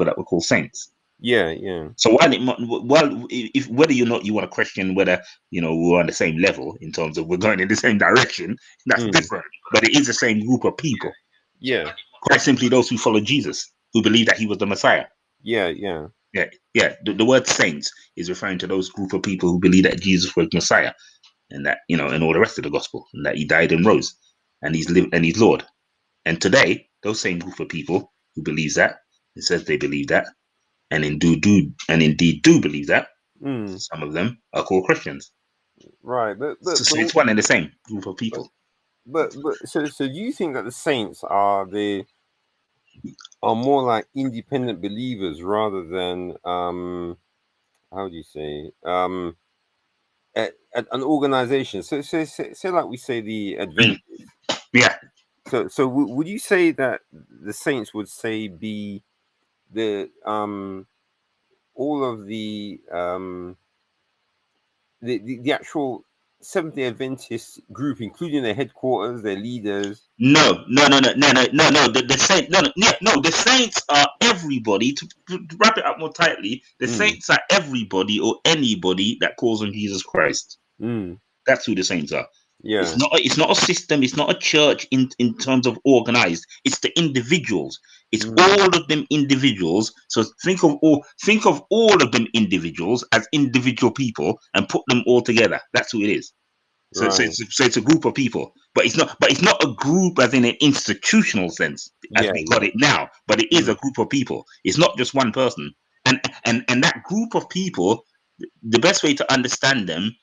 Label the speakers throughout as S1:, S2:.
S1: people that were called saints.
S2: Yeah, yeah.
S1: So if whether or not you want to question whether we're on the same level in terms of we're going in the same direction, that's different. But it is the same group of people.
S2: Yeah.
S1: Quite simply, those who follow Jesus, who believe that he was the Messiah.
S2: Yeah, yeah.
S1: Yeah. The word saints is referring to those group of people who believe that Jesus was Messiah, and that and all the rest of the gospel, and that he died and rose, and he's lived and he's Lord. And today, those same group of people who believes that, it says they believe that, and indeed do believe that, some of them are called Christians.
S2: Right, but
S1: So it's one and the same group of people.
S2: But so do you think that the saints are more like independent believers rather than how do you say at an organization? So say like we say the Adventists.
S1: Yeah.
S2: So would you say that the saints would say be the all of the actual Seventh-day Adventist group, including their headquarters, their leaders?
S1: No. The saints, no. The saints are everybody. To wrap it up more tightly, the saints are everybody or anybody that calls on Jesus Christ. That's who the saints are.
S2: Yeah.
S1: It's not a system. It's not a church in terms of organized. It's the individuals. It's all of them individuals. So think of all of them individuals as individual people and put them all together. That's who it is. So,
S2: Right.
S1: so it's a group of people, but it's not a group as in an institutional sense as we got it now. But it is a group of people. It's not just one person, and that group of people, the best way to understand them,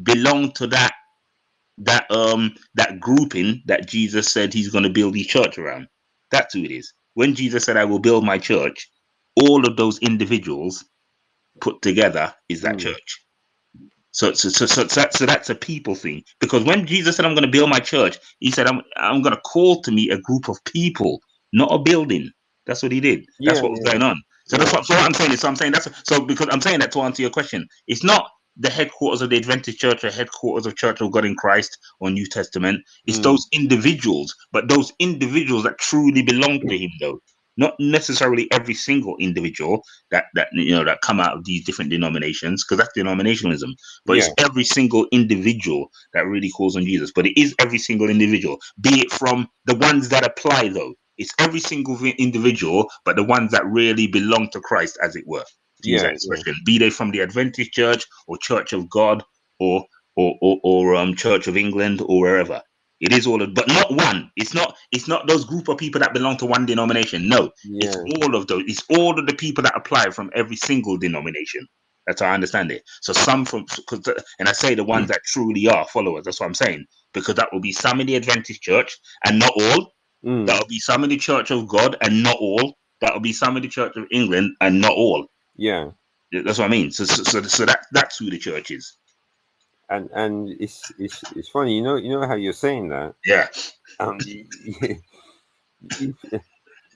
S1: belong to that grouping that Jesus said he's going to build his church around. That's who it is. When Jesus said, "I will build my church," all of those individuals put together is that church. So that's a people thing. Because when Jesus said, "I'm going to build my church," he said, "I'm going to call to me a group of people, not a building." That's what he did. That's what was going on. So that's what I'm saying. So I'm saying because I'm saying that to answer your question. It's not the headquarters of the Adventist Church or headquarters of Church of God in Christ or New Testament. It's those individuals, but those individuals that truly belong to him, though. Not necessarily every single individual that come out of these different denominations, because that's denominationalism. But it's every single individual that really calls on Jesus. But it is every single individual, be it from the ones that apply, though. It's every single individual, but the ones that really belong to Christ, as it were. To use that expression, be they from the Adventist Church or Church of God or Church of England or wherever. It is but not one. It's not those group of people that belong to one denomination. No, it's all of those. It's all of the people that apply from every single denomination. That's how I understand it. So and I say the ones that truly are followers. That's what I'm saying, because that will be some in the Adventist Church and not all. That will be some in the Church of God and not all. That will be some in the Church of England and not all.
S2: Yeah,
S1: that's what I mean. So that's who the church is.
S2: And it's funny, you know how you're saying that.
S1: Yeah.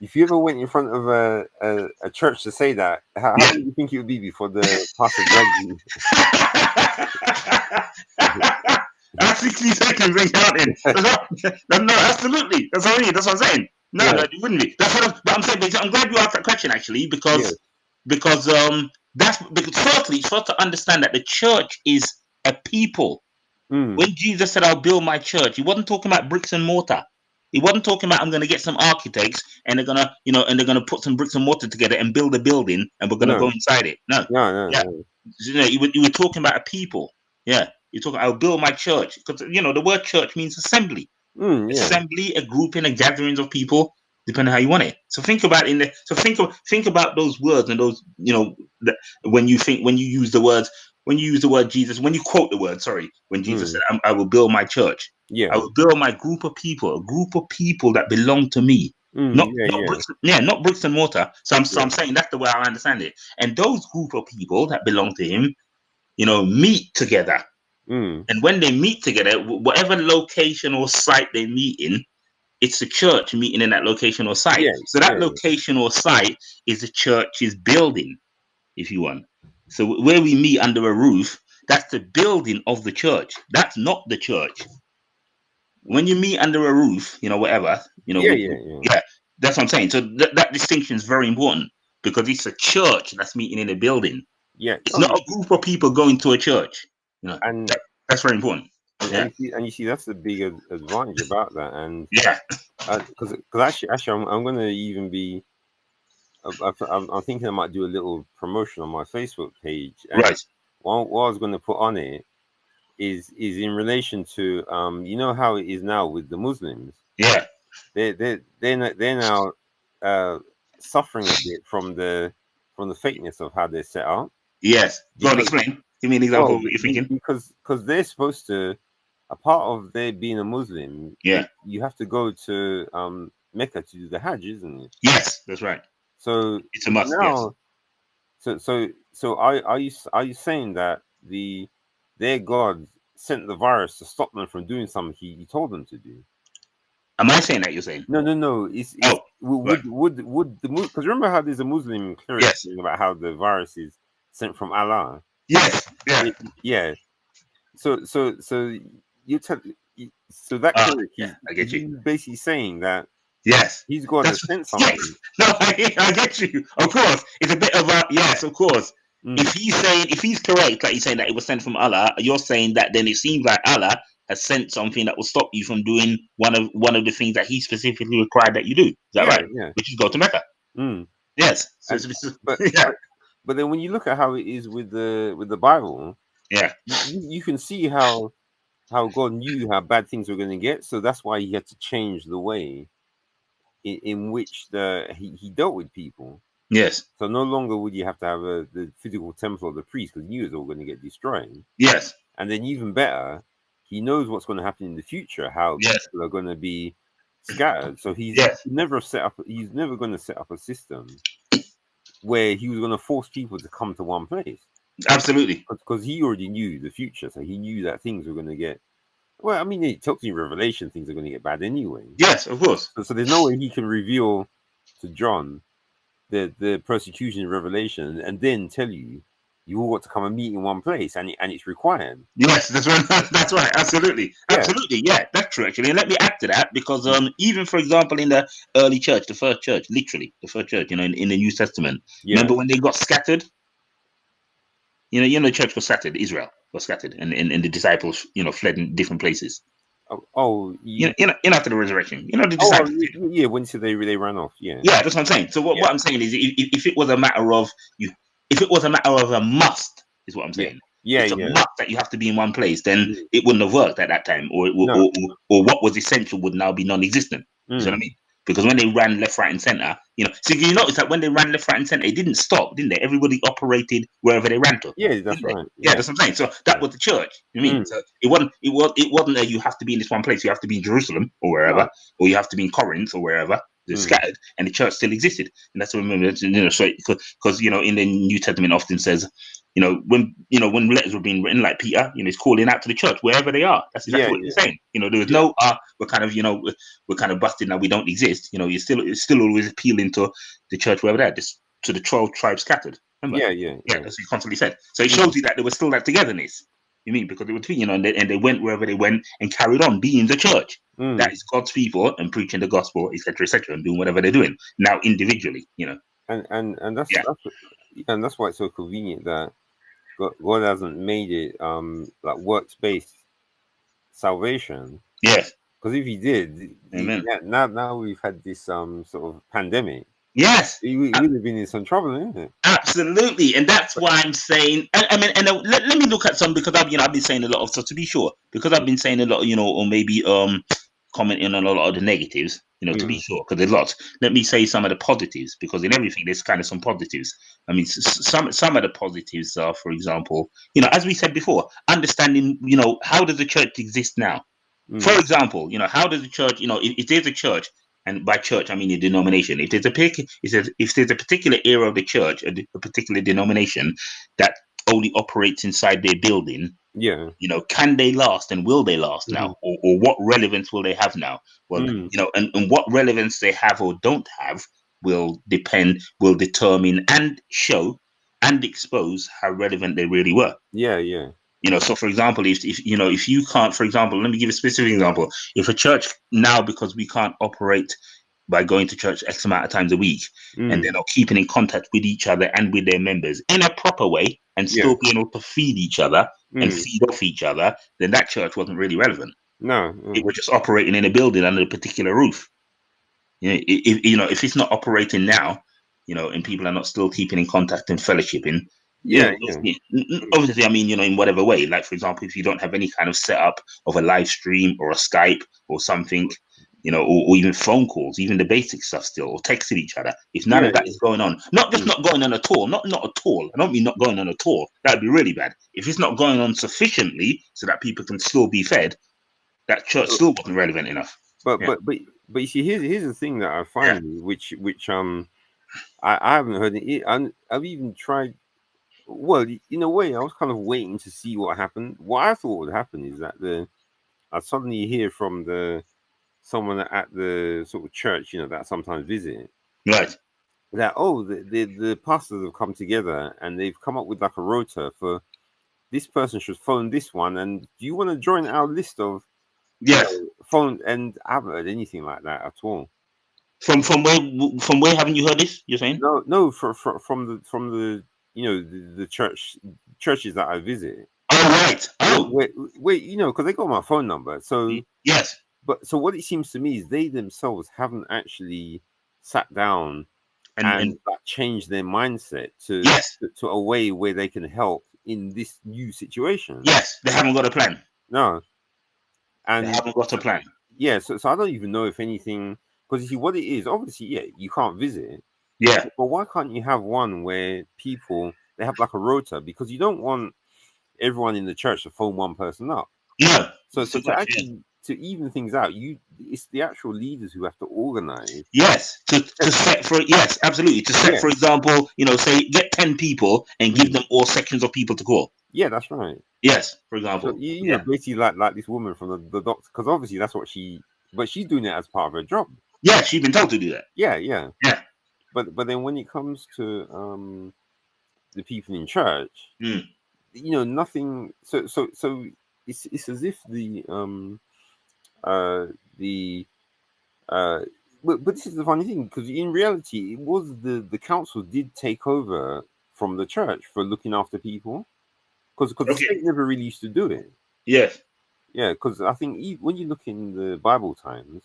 S2: If you ever went in front of a church to say that, how do you think it would be before the pastor dragged you?
S1: 60 seconds ain't counting. No, absolutely. That's what I mean. That's what I'm saying. No, it wouldn't be. That's what I'm saying. But I'm glad you asked that question, actually, because firstly, it's first to understand that the church is a people. When Jesus said, "I'll build my church," he wasn't talking about bricks and mortar. He wasn't talking about, "I'm going to get some architects and they're gonna put some bricks and mortar together and build a building and we're going to go inside it." No. You were talking about a people. Yeah. You're talking, "I'll build my church," because the word church means assembly. Assembly, a grouping, a gatherings of people, depending on how you want it. So think about think about those words and those when you use the words. When you use the word Jesus, when you quote the word, when Jesus said, "I will build my church," I will build my group of people, a group of people that belong to me, not bricks and mortar. So I'm saying that's the way I understand it. And those group of people that belong to him, meet together. And when they meet together, whatever location or site they meet in, it's the church meeting in that location or site. So that location or site is the church's building, if you want. So where we meet under a roof, that's the building of the church. That's not the church. When you meet under a roof, whatever, that's what I'm saying. So that distinction is very important. because it's a church that's meeting in a building.
S2: Yeah.
S1: It's
S2: Oh,
S1: not a group of people going to a church. You know,
S2: and
S1: that's very important. Yeah.
S2: and you see that's the big advantage about that. And
S1: Yeah.
S2: because actually I'm going to even be I'm thinking I might do a little promotion on my Facebook page, and
S1: Right.
S2: what I was going to put on it is in relation to you know how it is now with the Muslims.
S1: Yeah.
S2: They're now uh, suffering a bit from the fakeness of how they're set up,
S1: Yes. Go on,
S2: because
S1: explain. Give me an example
S2: well
S1: of what you're thinking.
S2: because they're supposed to, a part of their being a Muslim,
S1: Yeah.
S2: you have to go to Mecca to do the Hajj, isn't it?
S1: Yes, that's right.
S2: So
S1: It's a must. Yes.
S2: now, so are you saying that their God sent the virus to stop them from doing something he told them to do?
S1: Am I saying that you're saying?
S2: No. It's
S1: Oh, right.
S2: would the because remember how there's a Muslim cleric
S1: Yes.
S2: saying about how the virus is sent from Allah?
S1: Yes. Yeah.
S2: Yeah. So you tell so that cleric
S1: Yeah. I
S2: is
S1: get you.
S2: he basically saying that
S1: Yes.
S2: he's God
S1: That's
S2: has sent
S1: yes.
S2: something?
S1: No, I get you. Of course, it's a bit of a yes. Of course,
S2: Mm.
S1: if he's correct, like he's saying that it was sent from Allah, you're saying that then it seems like Allah has sent something that will stop you from doing one of the things that He specifically required that you do. Is that
S2: Yeah,
S1: right?
S2: yeah.
S1: Which is go to Mecca.
S2: Mm.
S1: Yes. So
S2: And but
S1: yeah,
S2: but then when you look at how it is with the Bible,
S1: yeah,
S2: you can see how God knew how bad things were going to get, so that's why He had to change the way in which he dealt with people.
S1: yes,
S2: So no longer would you have to have the physical temple of the priest, because he knew it was all going to get destroyed.
S1: yes,
S2: And then even better, he knows what's going to happen in the future, how
S1: yes,
S2: people are going to be scattered. So
S1: yes.
S2: he's never going to set up a system where he was going to force people to come to one place,
S1: Absolutely.
S2: because he already knew the future. So he knew that things were going to get, well, I mean, it tells you in Revelation things are going to get bad anyway.
S1: Yes, of course.
S2: So there's no way he can reveal to John the persecution in Revelation and then tell you all got to come and meet in one place, and it's required.
S1: Yes, that's right. That's right. Absolutely.
S2: Yeah.
S1: Absolutely. Yeah, that's true, actually. And let me add to that because
S2: Mm.
S1: even, for example, in the early church, the first church, literally, the first church, in the New Testament,
S2: Yeah.
S1: remember when they got scattered? The church was scattered, Israel was scattered, and the disciples, fled in different places.
S2: Oh,
S1: After the resurrection, the
S2: oh,
S1: disciples.
S2: yeah. When they ran off. Yeah.
S1: Yeah, that's what I'm saying. So
S2: Yeah.
S1: what I'm saying is, if it was a matter of if it was a matter of a must, is what I'm
S2: Yeah.
S1: saying.
S2: Yeah.
S1: It's a
S2: Yeah.
S1: must that you have to be in one place, then
S2: Mm.
S1: it wouldn't have worked at that time, or
S2: No.
S1: or what was essential would now be non-existent. You see what I
S2: Mm.
S1: mean? Because when they ran left, right, and center, so you notice that when they ran left, right, and center, it didn't stop, didn't they? Everybody operated wherever they ran to.
S2: Yeah, that's
S1: Didn't they?
S2: right.
S1: Yeah,
S2: Yeah.
S1: that's what I'm saying. So that was the church. You mean?
S2: Mm.
S1: So it wasn't that you have to be in this one place. You have to be in Jerusalem or wherever,
S2: No.
S1: or you have to be in Corinth or wherever. They're
S2: Mm.
S1: scattered, and the church still existed. And that's what I remember. So because in the New Testament often says, when letters were being written, like Peter, he's calling out to the church wherever they are. That's exactly
S2: Yeah.
S1: what he's saying. There was
S2: Yeah.
S1: no we're kind of we're kind of busted now. We don't exist. It's still always appealing to the church wherever they're just to the 12 tribes scattered. Remember?
S2: Yeah. Yeah.
S1: Yeah,
S2: Yeah.
S1: that's what he constantly said. So it
S2: Mm.
S1: shows you that there was still that togetherness. You mean because they were between, and they went wherever they went and carried on being the church. That
S2: Mm.
S1: is God's people and preaching the gospel, etc., and doing whatever they're doing now individually.
S2: And
S1: Yeah.
S2: that's why it's so convenient that God hasn't made it like works based salvation.
S1: Yes.
S2: Because if He did,
S1: Amen.
S2: now we've had this sort of pandemic.
S1: Yes.
S2: We'd have been in some trouble, isn't it?
S1: Absolutely, and that's why I'm saying. I mean, and let me look at some because I've been saying a lot of so to be sure because I've been saying a lot, or maybe commenting on a lot of the negatives, to be
S2: Mm.
S1: sure because there's lots. Let me say some of the positives because in everything there's kind of some positives. I mean, some of the positives are, for example, as we said before, understanding, how does the church exist now? For
S2: Mm.
S1: example, how does the church, if there's a church, and by church I mean a denomination, if there's a particular era of the church, a particular denomination that only operates inside their building,
S2: Yeah.
S1: can they last and will they last
S2: Mm-hmm.
S1: now, or what relevance will they have now? Well,
S2: Mm.
S1: and what relevance they have or don't have will determine and show and expose how relevant they really were.
S2: Yeah. Yeah.
S1: So for example, if you can't, for example, let me give a specific example. If a church now, because we can't operate by going to church X amount of times a week, and they're not keeping in contact with each other and with their members in a proper way, and
S2: Yeah.
S1: still being able to feed each other and feed off each other, then that church wasn't really relevant.
S2: No.
S1: It was just operating in a building under a particular roof. If it's not operating now, and people are not still keeping in contact and fellowshipping,
S2: Yeah.
S1: obviously, I mean, in whatever way. Like, for example, if you don't have any kind of setup of a live stream or a Skype or something, or even phone calls, even the basic stuff still, or texting each other. If none of that is going on, not just not going on at all, not at all. I don't mean not going on at all. That'd be really bad. If it's not going on sufficiently so that people can still be fed, that church still wasn't relevant enough.
S2: But you see, here's the thing that I find, which I haven't heard it. I've even tried. Well, in a way, I was kind of waiting to see what happened. What I thought would happen is that I'd suddenly hear from someone at the sort of church, that I sometimes visit,
S1: right?
S2: That the pastors have come together and they've come up with like a rota for this person should phone this one, and do you want to join our list of phone? And I haven't heard anything like that at all.
S1: From where haven't you heard this? You're saying?
S2: No, from the the churches that I visit.
S1: Oh right. Oh
S2: wait, because they got my phone number. So
S1: yes.
S2: But so what it seems to me is they themselves haven't actually sat down and changed their mindset to a way where they can help in this new situation.
S1: Yes, they haven't got a plan.
S2: No, and
S1: they haven't got a plan.
S2: Yeah, so I don't even know if anything, because you see what it is. Obviously, you can't visit.
S1: Yeah,
S2: but why can't you have one where they have like a rota, because you don't want everyone in the church to phone one person up.
S1: Yeah.
S2: So to even things out, it's the actual leaders who have to organize.
S1: Yes, to set for absolutely to set for example, say get 10 people and give them all sections of people to call.
S2: Yeah, that's right.
S1: Yes, for example.
S2: So, you know, basically like this woman from the doctor, because obviously that's what but she's doing it as part of her job.
S1: Yeah, she's been told to do that.
S2: Yeah. But then when it comes to the people in church, nothing. So it's as if but this is the funny thing, because in reality, it was the council did take over from the church for looking after people, because the state never really used to do it.
S1: Yes.
S2: Yeah, because I think when you look in the Bible times,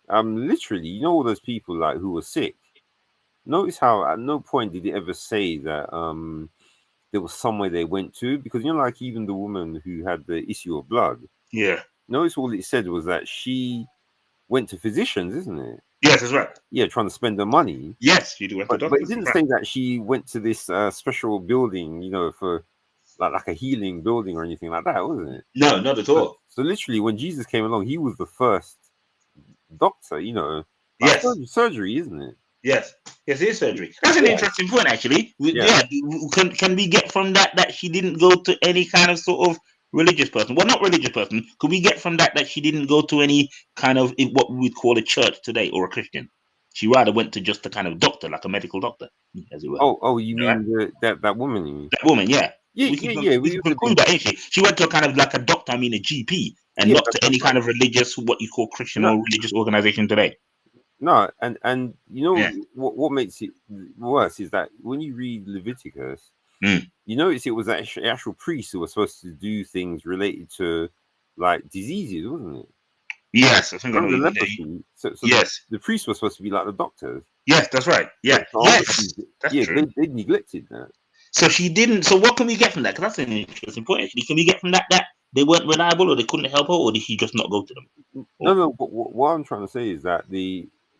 S2: literally, all those people like who were sick. Notice how at no point did it ever say that there was somewhere they went to, because like even the woman who had the issue of blood.
S1: Yeah.
S2: Notice all it said was that she went to physicians, isn't it?
S1: Yes, that's right.
S2: Yeah, trying to spend the money.
S1: Yes, you do.
S2: But it didn't say that she went to this special building, for like a healing building or anything like that, wasn't it?
S1: No, not at all.
S2: So literally, when Jesus came along, he was the first doctor,
S1: Yes.
S2: Surgery, isn't it?
S1: Yes, it is surgery. That's an interesting point, actually. Can we get from that she didn't go to any kind of sort of religious person? Well, not religious person. Could we get from that she didn't go to any kind of what we would call a church today or a Christian? She rather went to just a kind of doctor, like a medical doctor, as it were.
S2: Oh, you mean that woman? You mean?
S1: That woman, yeah.
S2: We can
S1: conclude that, ain't she? She went to a kind of like a doctor, a GP, and not to any kind of religious, what you call Christian or religious organization today.
S2: No, and what makes it worse is that when you read Leviticus, you notice it was actual priests who were supposed to do things related to like diseases, wasn't it?
S1: Yes, I think I know
S2: the leprosy. So
S1: yes,
S2: the priests were supposed to be like the doctors.
S1: Yes, that's right. Yeah, yes, that's true.
S2: They neglected that.
S1: So she didn't. So what can we get from that? Because that's an interesting point. Actually, can we get from that they weren't reliable, or they couldn't help her, or did she just not go to them?
S2: No. But what I'm trying to say is that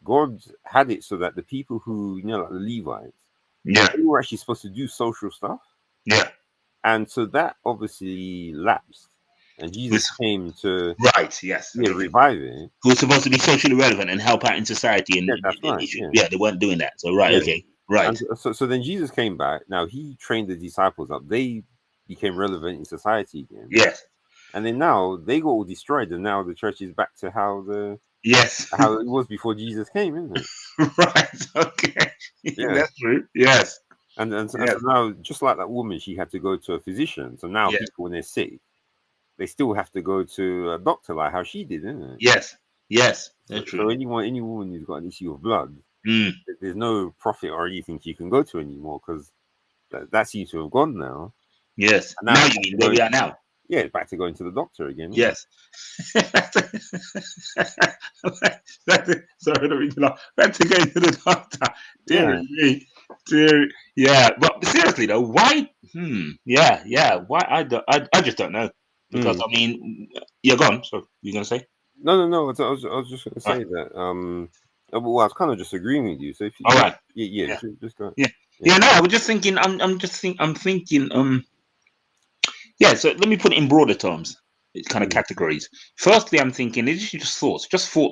S2: God had it so that the people who, like the Levites, they were actually supposed to do social stuff.
S1: Yeah.
S2: And so that obviously lapsed. And Jesus came to revive it.
S1: Who was supposed to be socially relevant and help out in society. And
S2: that's right.
S1: They weren't doing that. So okay. Right.
S2: And so then Jesus came back. Now he trained the disciples up. They became relevant in society again.
S1: Yes. And
S2: then now they got all destroyed, and now the church is back to how it was before Jesus came, isn't it?
S1: Right. Okay. Yeah. That's true. Yes.
S2: And so now, just like that woman, she had to go to a physician. So now people, when they're sick, they still have to go to a doctor, like how she did, isn't it?
S1: Yes. Yes,
S2: So,
S1: that's true.
S2: so any woman who's got an issue of blood,
S1: Mm,
S2: there's no prophet or anything she can go to anymore because that seems to have gone now.
S1: yes.
S2: And now
S1: Now
S2: it's
S1: you
S2: back
S1: mean
S2: to
S1: where
S2: going.
S1: we are now?
S2: Yeah, it's back to going to the doctor again. Isn't it?
S1: Yes. Sorry, don't mean to laugh. Had to go to the doctor.
S2: Yeah.
S1: Dear me. Dear, yeah. But seriously though, why? Yeah, yeah. Why? I just don't know. Because
S2: Mm.
S1: I mean, you're gone. So you're gonna say?
S2: No. I was just going to
S1: All right.
S2: say that. Well, I was kind of just agreeing with you. So if
S1: All
S2: you,
S1: right.
S2: yeah,
S1: Yeah.
S2: just go.
S1: Yeah.
S2: Yeah.
S1: Yeah. No, I was just thinking. I'm thinking. Yeah, so let me put it in broader terms, it's kind of
S2: Mm.
S1: categories. Firstly, I'm thinking these are just thoughts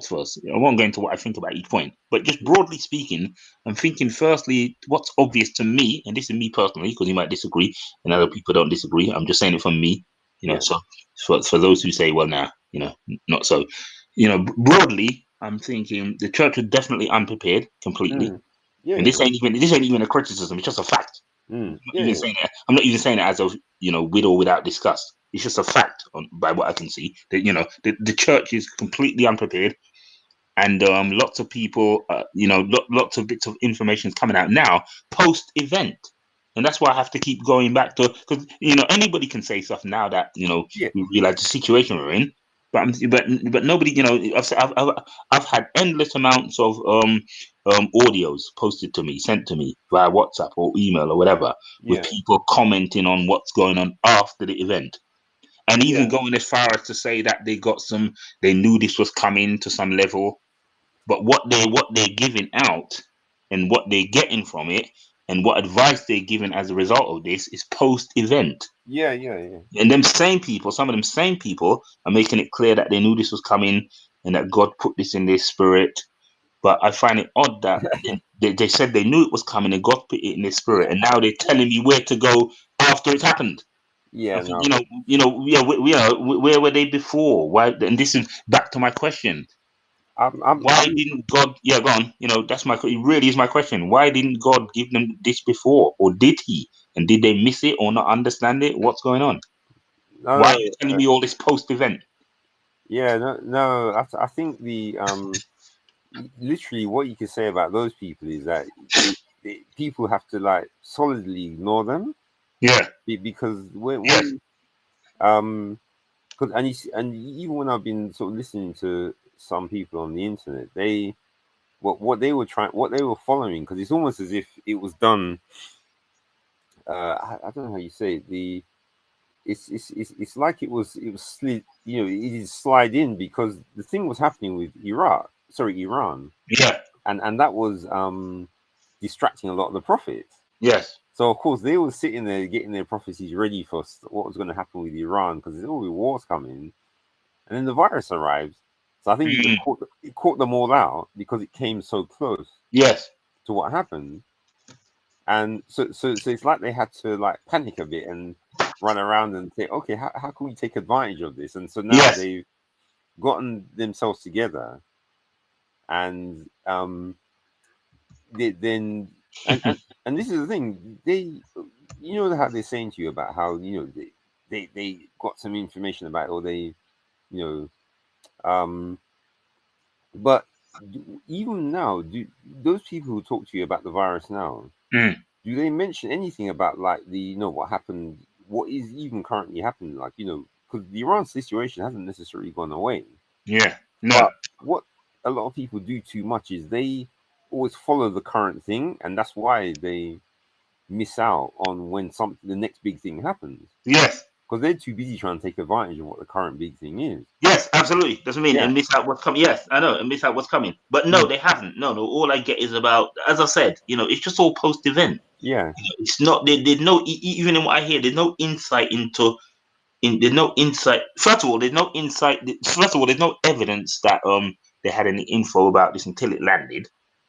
S1: first. I won't go into what I think about each point, but just
S2: Mm.
S1: broadly speaking, I'm thinking firstly, what's obvious to me, and this is me personally, because you might disagree, and other people don't disagree. I'm just saying it from me,
S2: Yeah.
S1: So for those who say, well, nah, not so, broadly, I'm thinking the church was definitely unprepared completely,
S2: Mm. Yeah.
S1: and
S2: Yeah.
S1: this ain't even a criticism; it's just a fact.
S2: Yeah.
S1: Even
S2: Yeah.
S1: saying that, I'm not even saying it as a with or without disgust. It's just a fact by what I can see that the church is completely unprepared, and lots of people, lots of bits of information is coming out now post event, and that's why I have to keep going back to because anybody can say stuff now that
S2: Yeah.
S1: we realize the situation we're in. But nobody, I've had endless amounts of audios posted to me, sent to me via WhatsApp or email or whatever, with
S2: Yeah.
S1: people commenting on what's going on after the event, and even
S2: Yeah.
S1: going as far as to say that they knew this was coming to some level, but what they're giving out and what they're getting from it and what advice they're giving as a result of this is post event.
S2: Yeah. Yeah. Yeah.
S1: And some of them same people are making it clear that they knew this was coming and that God put this in their spirit. But I find it odd that they said they knew it was coming and God put it in their spirit, and now they're telling me where to go after it's happened. I
S2: Yeah.
S1: think
S2: No.
S1: yeah, where were they before? Why? And this is back to my question: why
S2: I'm.
S1: didn't God? Yeah, go on. That's it really is my question. Why didn't God give them this before, or did He? And did they miss it or not understand it? What's going on? Why are
S2: No.
S1: you telling me all this post-event?
S2: Yeah. No. No. I think literally what you can say about those people is that people have to like solidly ignore them
S1: Yeah.
S2: because
S1: Yes.
S2: when because and even when I've been sort of listening to some people on the internet, what they were trying, what they were following, because it's almost as if it was done. I don't know how you say it. It's like it was slid. It did slide in because the thing was happening with Iran,
S1: Yeah.
S2: and that was distracting a lot of the prophets.
S1: Yes.
S2: So of course they were sitting there getting their prophecies ready for what was going to happen with Iran because there's all the wars coming, and then the virus arrives. So I think
S1: Mm.
S2: it caught them all out because it came so close
S1: Yes.
S2: to what happened, and so it's like they had to like panic a bit and run around and say, okay, how can we take advantage of this? And so now
S1: Yes.
S2: they've gotten themselves together, and then and this is the thing how they're saying to you about how they got some information about it, or they you um but even now, do those people who talk to you about the virus now,
S1: Mm.
S2: do they mention anything about like what happened, what is even currently happening, like because the Iran situation hasn't necessarily gone away,
S1: Yeah. No.
S2: but what a lot of people do too much is they always follow the current thing, and that's why they miss out on when the next big thing happens
S1: Yes.
S2: because they're too busy trying to take advantage of what the current big thing is.
S1: Yes, absolutely. Doesn't mean
S2: Yeah.
S1: and miss out what's coming. Yes, I know, and miss out what's coming. But no,
S2: Mm.
S1: they haven't. No, no. All I get is about, as I said, it's just all post-event.
S2: Yeah.
S1: It's not. There's no even in what I hear. There's no insight into. There's no insight. First of all, there's no insight. First of all, there's no evidence that they had any info about this until it landed.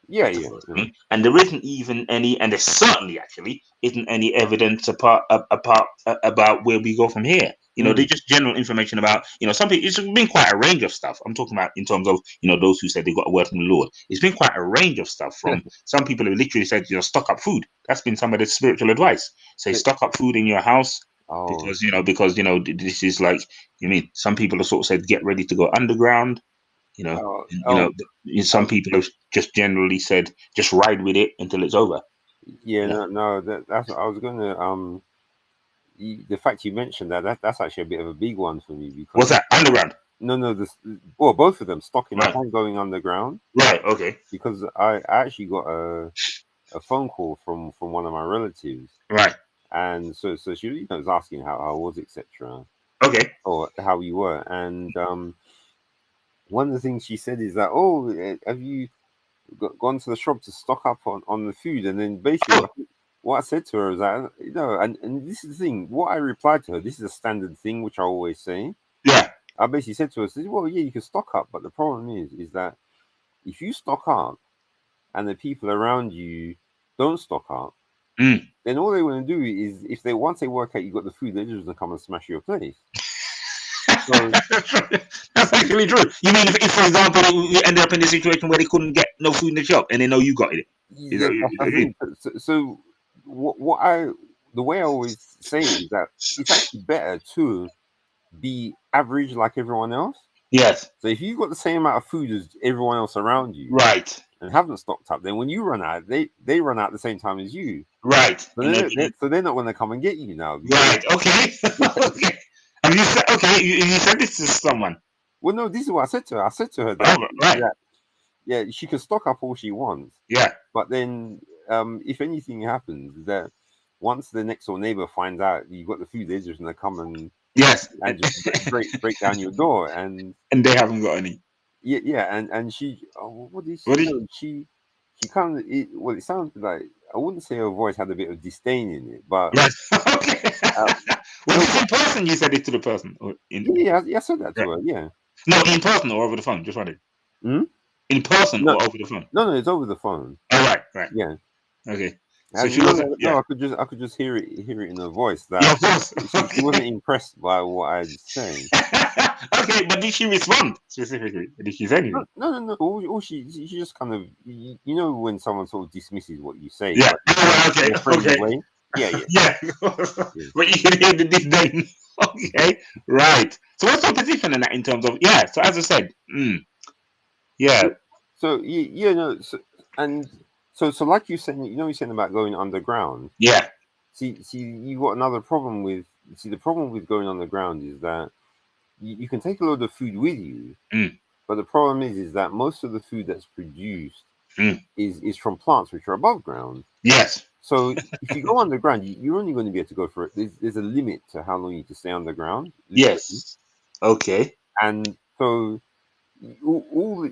S2: Yeah.
S1: That's the
S2: Yeah.
S1: first thing. And there isn't even any, and there certainly actually isn't any evidence about where we go from here. They're
S2: Mm.
S1: just general information about, some people, it's been quite a range of stuff. I'm talking about in terms of, those who said they got a word from the Lord. It's been quite a range of stuff from some people who literally said, stock up food. That's been some of the spiritual advice. Say, stock up food in your house
S2: Oh.
S1: because this is like, some people have sort of said, get ready to go underground. You know,
S2: Oh,
S1: you know,
S2: oh,
S1: some people have just generally said, just ride with it until it's over.
S2: yeah,
S1: Yeah.
S2: no, that's what I was gonna the fact you mentioned that's actually a bit of a big one for me
S1: What's
S2: because
S1: that? Underground.
S2: no, this well, both of them stocking up
S1: Right.
S2: and going underground
S1: Right. Okay.
S2: because I actually got a phone call from one of my relatives,
S1: Right.
S2: and so she was asking how I was, etc.,
S1: Okay.
S2: or how you were, and one of the things she said is that, oh, have you gone to the shop to stock up on the food? And then basically
S1: Oh,
S2: what I said to her is that, and this is the thing, what I replied to her, this is a standard thing which I always say.
S1: yeah.
S2: I basically said to her, I said, well, yeah, you can stock up, but the problem is that if you stock up and the people around you don't stock up,
S1: Mm.
S2: then all they want to do is, if they once they work out you got the food, they're just gonna come and smash your place. So
S1: That's actually true. You mean if, for example, you ended up in a situation where they couldn't get no food in the shop and they know you got it? Is that
S2: yeah,
S1: what
S2: that's the
S1: you
S2: thing. So what I the way I always say it is that it's actually better to be average like everyone else.
S1: Yes.
S2: So if you've got the same amount of food as everyone else around you
S1: Right.
S2: and haven't stocked up, then when you run out, they run out at the same time as you.
S1: Right.
S2: So
S1: And then,
S2: they're not going to come and get you now because
S1: right. Okay. Okay. Have you said, okay, you said this to someone.
S2: well, no, this is what I said to her. I said to her
S1: Oh, right.
S2: that yeah, she can stock up all she wants,
S1: Yeah.
S2: but then if anything happens, that once the next door neighbor finds out you've got the food, they're just going to come
S1: Yes.
S2: and just break down your door. And
S1: And they haven't got any.
S2: yeah, and she, oh, what did she
S1: What is?
S2: know? She kind of, well, it sounded like, I wouldn't say her voice had a bit of disdain in it, but
S1: Right. Okay.
S2: uh,
S1: Was
S2: no,
S1: it in person? You said it to the person, or in?
S2: yeah, I said that
S1: Right.
S2: to her. Yeah.
S1: No, in person or over the phone. Just wondering.
S2: Hmm?
S1: In person
S2: No,
S1: or over the phone.
S2: no, it's over the phone.
S1: Oh, right. Right.
S2: Yeah.
S1: Okay. So
S2: And
S1: she
S2: no,
S1: wasn't.
S2: no,
S1: Yeah.
S2: no, I could just hear it in her voice
S1: Yeah.
S2: that
S1: Of course.
S2: she wasn't
S1: Okay.
S2: impressed by what I'd say.
S1: Okay. But did she respond specifically? Did she say
S2: No,
S1: anything?
S2: no, no, no. All she just kind of, you know, when someone sort of dismisses what you say,
S1: Yeah.
S2: but
S1: Oh,
S2: in
S1: okay.
S2: a friendly
S1: Okay.
S2: way. Yeah, yeah,
S1: Yeah.
S2: yeah.
S1: But you can hear the disdain. Okay. Right. So what's your position in that in terms of yeah? So as I said, yeah.
S2: So yeah, no. So, and so like you said, you're saying about going underground.
S1: Yeah.
S2: See, you got another problem with. See, the problem with going underground is that you can take a load of food with you,
S1: Mm,
S2: but the problem is that most of the food that's produced
S1: mm.
S2: is from plants which are above ground.
S1: Yes.
S2: So if you go underground, you're only going to be able to go for it. There's a limit to how long you can stay underground, literally.
S1: Yes. Okay.
S2: And so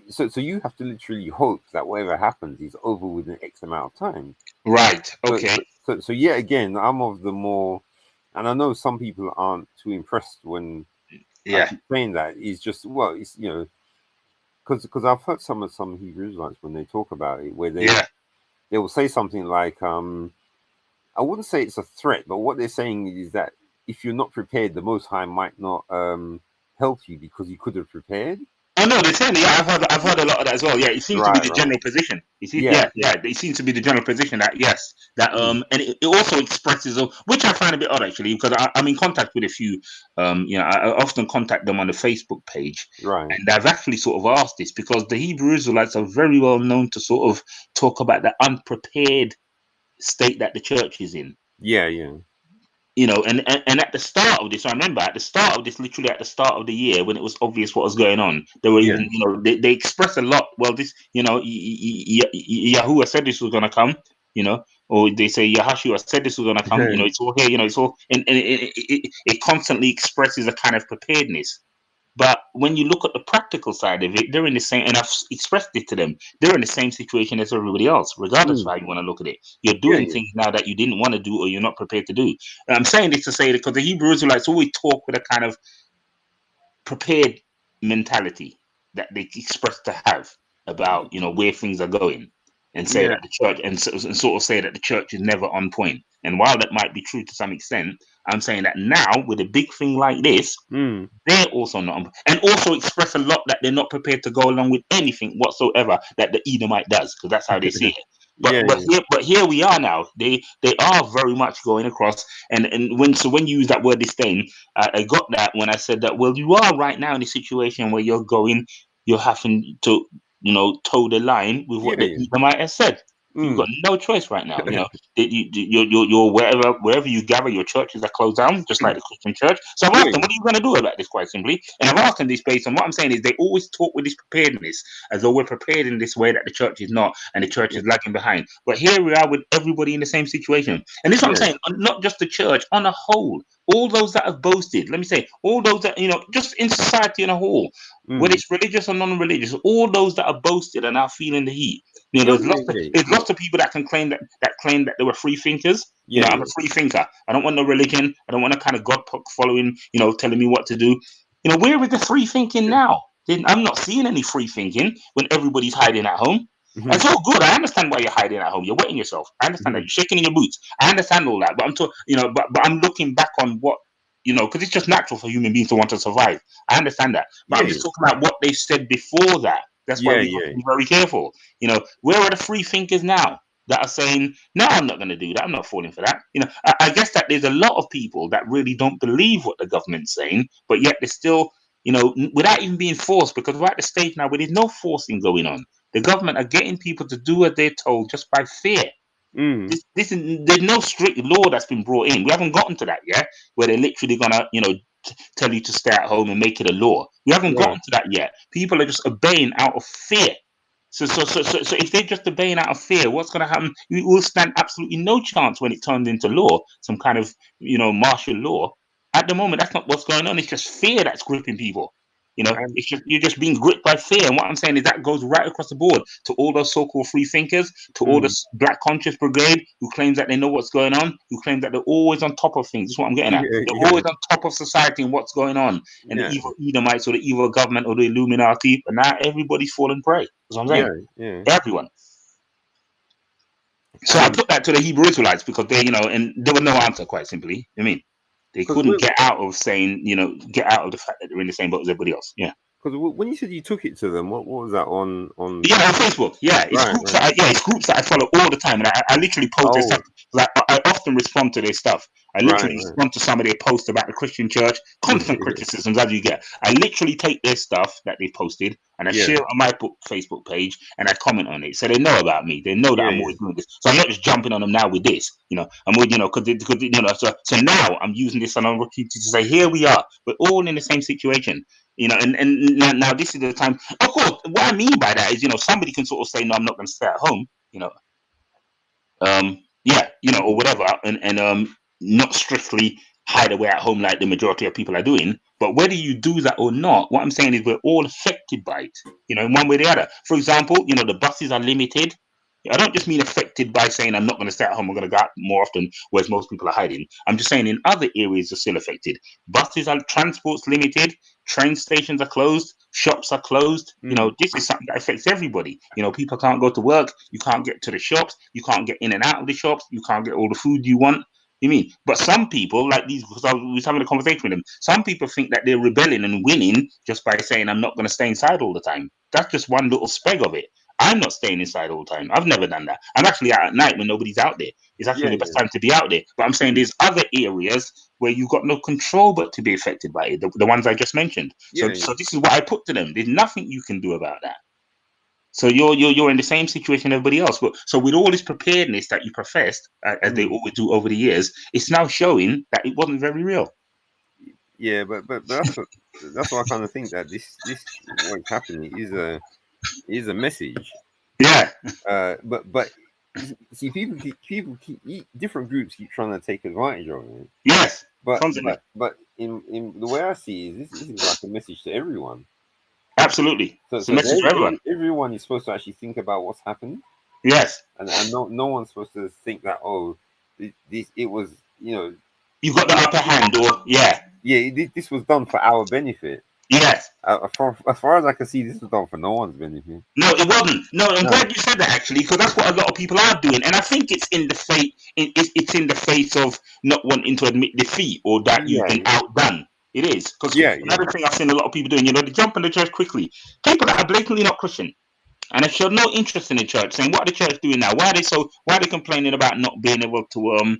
S2: so you have to literally hope that whatever happens is over within X amount of time.
S1: Right.
S2: So
S1: Okay.
S2: so yet again, I'm of the more, and I know some people aren't too impressed when I
S1: Yeah.
S2: keep saying that. It's just, well, it's, because I've heard some Hebrew Israelites when they talk about it, where
S1: Yeah.
S2: they will say something like, I wouldn't say it's a threat, but what they're saying is that if you're not prepared, the Most High might not help you because you could have prepared.
S1: Oh no, they certainly. Yeah, I've heard a lot of that as well. Yeah, it seems to be
S2: Right,
S1: the
S2: right.
S1: general position.
S2: Yeah.
S1: Yeah, yeah. It seems to be the general position that yes, that
S2: Mm,
S1: and it also expresses, which I find a bit odd actually, because I'm in contact with a few. I often contact them on the Facebook page,
S2: right.
S1: and I've actually sort of asked this because the Hebrew Israelites are very well known to sort of talk about the unprepared state that the church is in.
S2: Yeah, yeah.
S1: And at the start of this, I remember at the start of this, literally at the start of the year, when it was obvious what was going on, they were
S2: Yeah.
S1: even, they expressed a lot. Well, this, Yahuwah said this was going to come, or they say Yahashua said this was going to come. It's all here. It's all, and it constantly expresses a kind of preparedness. But when you look at the practical side of it, they're in the same, and I've expressed it to them, they're in the same situation as everybody else, regardless of
S2: Mm,
S1: how you want to look at it. You're
S2: yeah,
S1: doing
S2: yeah.
S1: things now that you didn't want to do or you're not prepared to do. And I'm saying this to say that because the Hebrew Israelites always talk with a kind of prepared mentality that they express to have about, where things are going and say
S2: Yeah.
S1: that the church, and sort of say that the church is never on point. And while that might be true to some extent, I'm saying that now with a big thing like this,
S2: Mm.
S1: they're also not, and also express a lot that they're not prepared to go along with anything whatsoever that the Edomite does, because that's how they see it. But
S2: Yeah,
S1: but
S2: yeah.
S1: here but here we are now. They are very much going across, and when you use that word disdain, I got that when I said that. Well, you are right now in a situation where you're going. you're having to, toe the line with what
S2: Yeah,
S1: the
S2: yeah.
S1: Edomite has said. You've got no choice right now. You're wherever you gather, your churches are closed down, just like the Christian church. So I've asked
S2: Yeah.
S1: them, what are you going to do about this, quite simply? And I've asked them this based on what I'm saying is they always talk with this preparedness, as though we're prepared in this way that the church is not, and the church is lagging behind. But here we are with everybody in the same situation. And this is what I'm
S2: Yeah.
S1: saying, not just the church, on a whole, all those that have boasted, let me say, all those that, just in society on a whole, whether it's religious or non-religious, all those that are boasted are now feeling the heat.
S2: Yeah,
S1: There's lots of people that can claim that they were free thinkers.
S2: yeah,
S1: I'm a free thinker. I don't want no religion. I don't want a kind of God following, telling me what to do. Where is the free thinking now? I'm not seeing any free thinking when everybody's hiding at home.
S2: Mhm.
S1: It's all good. I understand why you're hiding at home. You're wetting yourself. I understand that. You're shaking in your boots. I understand all that. But I'm but I'm looking back on what, because it's just natural for human beings to want to survive. I understand that. But I'm
S2: Yeah,
S1: just talking about what they said before that. That's why
S2: yeah,
S1: we have
S2: yeah.
S1: to be very careful. Where are the free thinkers now that are saying, no, I'm not going to do that. I'm not falling for that. I guess that there's a lot of people that really don't believe what the government's saying, but yet they're still, without even being forced, because we're at the stage now where there's no forcing going on. The government are getting people to do what they're told just by fear.
S2: Mm.
S1: There's no strict law that's been brought in. We haven't gotten to that yet, where they're literally gonna, tell you to stay at home and make it a law. We haven't
S2: Right.
S1: gotten to that yet. People are just obeying out of fear. So if they're just obeying out of fear, what's going to happen? We will stand absolutely no chance when it turns into law, some kind of, martial law. At the moment, that's not what's going on. It's just fear that's gripping people.
S2: And
S1: It's just you're just being gripped by fear. And what I'm saying is that goes right across the board to all those so-called free thinkers, to all
S2: mm.
S1: this Black Conscious Brigade who claims that they know what's going on, who claim that they're always on top of things. That's what I'm getting at.
S2: Yeah,
S1: They're
S2: yeah,
S1: always on top of society and what's going on, and the
S2: yeah,
S1: evil Edomites or the evil government or the Illuminati. But now everybody's fallen prey. That's what I'm saying.
S2: yeah, yeah.
S1: Everyone. So I
S2: And
S1: put that to the Hebrew Israelites because they, and there was no answer, quite simply. I mean, they
S2: because
S1: couldn't get out of saying, get out of the fact that they're in the same boat as everybody else. Yeah.
S2: when you said you took it to them, what was that on?
S1: Yeah, on Facebook. Yeah,
S2: Right, right.
S1: It's groups that I follow all the time, and I literally post their stuff.
S2: Oh,
S1: Like I often respond to their stuff. I
S2: right,
S1: literally
S2: right.
S1: respond to some of their posts about the Christian church, constant criticisms as you get. I literally take their stuff that they posted and I
S2: Yeah,
S1: share it on my Facebook page and I comment on it, so they know about me. They know that
S2: yeah,
S1: I'm
S2: yeah,
S1: always doing this. So I'm not just jumping on them now with this. I'm with because so now I'm using this as an opportunity to say here we are. We're all in the same situation. And now this is the time. Of course, what I mean by that is, somebody can sort of say, no, I'm not going to stay at home, yeah, or whatever, and not strictly hide away at home like the majority of people are doing. But whether you do that or not, what I'm saying is we're all affected by it, in one way or the other. For example, the buses are limited. I don't just mean affected by saying I'm not going to stay at home, I'm going to go out more often, whereas most people are hiding. I'm just saying in other areas are still affected. Transport's limited, train stations are closed, shops are closed.
S2: mm.
S1: This is something that affects everybody. People can't go to work, you can't get to the shops, you can't get in and out of the shops, you can't get all the food you want. You mean? But some people, like these, because I was having a conversation with them, some people think that they're rebelling and winning just by saying, I'm not going to stay inside all the time. That's just one little speg of it. I'm not staying inside all the time. I've never done that. I'm actually out at night when nobody's out there. It's actually
S2: Yeah,
S1: the best
S2: yeah,
S1: time to be out there. But I'm saying
S2: mm.
S1: there's other areas where you've got no control but to be affected by it, the ones I just mentioned.
S2: Yeah,
S1: So
S2: yeah,
S1: this is what I put to them. There's nothing you can do about that. So you're in the same situation everybody else. But so with all this preparedness that you professed, as they
S2: mm.
S1: always do over the years, it's now showing that it wasn't very real.
S2: Yeah. But that's what I kind of think that this what's happening is a message.
S1: Yeah,
S2: But see, different groups keep trying to take advantage of it.
S1: yes,
S2: But
S1: constantly,
S2: in the way I see it, this is like a message to everyone.
S1: absolutely.
S2: So
S1: It's a message for everyone.
S2: everyone is supposed to actually think about what's happened,
S1: Yes,
S2: and no one's supposed to think that, oh, it was,
S1: you got the upper hand, or yeah,
S2: this was done for our benefit.
S1: yes.
S2: As far as I can see, this was done for no one's benefit.
S1: No, it wasn't. No, I'm
S2: No.
S1: glad you said that actually, because that's what a lot of people are doing, and I think it's in the face. It's in the face of not wanting to admit defeat or that you've
S2: Yeah,
S1: been outdone. It is because
S2: yeah, yeah,
S1: another thing I've seen a lot of people doing. They jump on the church quickly. People that are blatantly not Christian and have showed no interest in the church, saying, "What are the church doing now? Why are they complaining about not being able to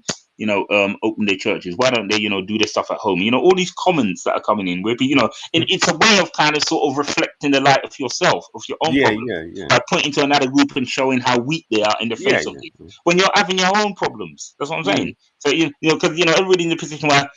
S1: open their churches? Why don't they, do their stuff at home? All these comments that are coming in, where, it's a way of kind of sort of reflecting the light of yourself, of your own
S2: Yeah,
S1: problems,
S2: yeah, yeah,
S1: by pointing to another group and showing how weak they are in the
S2: yeah,
S1: face of
S2: yeah.
S1: it. When you're having your own problems, that's what I'm
S2: Mm,
S1: saying. So because everybody's in a position where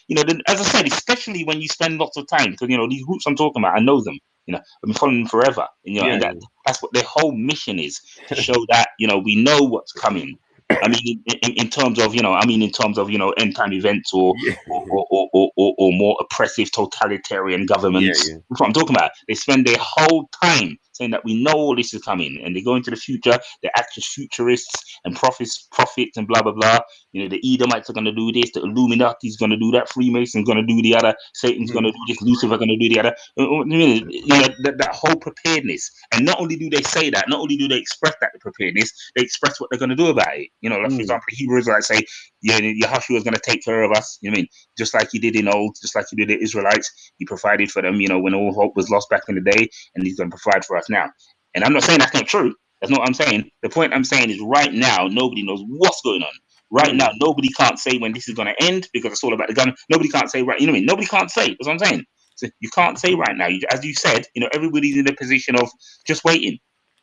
S1: as I said, especially when you spend lots of time, because these groups I'm talking about, I know them. I've been following them forever.
S2: yeah,
S1: And that's what their whole mission is, to show that we know what's coming. I mean, in terms of end time events, or
S2: yeah,
S1: or more oppressive totalitarian
S2: yeah,
S1: governments.
S2: yeah.
S1: That's what I'm talking about. They spend their whole time saying that we know all this is coming, and they go into the future. They're actually futurists and prophets, and blah blah blah. The Edomites are going to do this. The Illuminati's going to do that. Freemason's going to do the other. Satan's going to
S2: Mm,
S1: do this. Lucifer going to do the other. That whole preparedness. And not only do they say that, not only do they express that preparedness, they express what they're going to do about it. Like, for
S2: mm,
S1: example, the Hebrews like say, yeah, Yahushua is going to take care of us. You know what I mean? Just like he did in old, just like he did the Israelites. He provided for them, when all hope was lost back in the day, and he's going to provide for us now. And I'm not saying that's not true. That's not what I'm saying. The point I'm saying is, right now, nobody knows what's going on. Right now,
S2: mm,
S1: nobody can't say when this is going to end, because it's all about the gun. Nobody can't say, right. You know what I mean? Nobody can't say. That's what I'm saying. So you can't say right now. As you said, everybody's in a position of just waiting,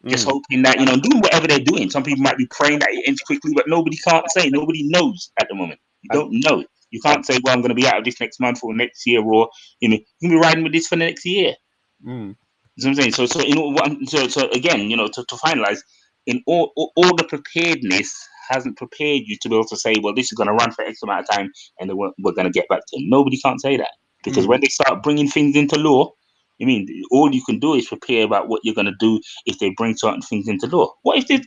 S1: just
S2: mm.
S1: hoping that, doing whatever they're doing. Some people might be praying that it ends quickly, but nobody can't say. Nobody knows at the moment. You
S2: I,
S1: don't know. You
S2: I,
S1: can't say, well, I'm going to be out of this next month or next year, or you can be riding with this for the next year.
S2: mm,
S1: You know what I'm saying? So again, to finalize, in all the preparedness hasn't prepared you to be able to say, well, this is going to run for X amount of time, and then we're going to get back to it. Nobody can't say that, because
S2: mm.
S1: when they start bringing things into law, all you can do is prepare about what you're going to do if they bring certain things into law. What if this?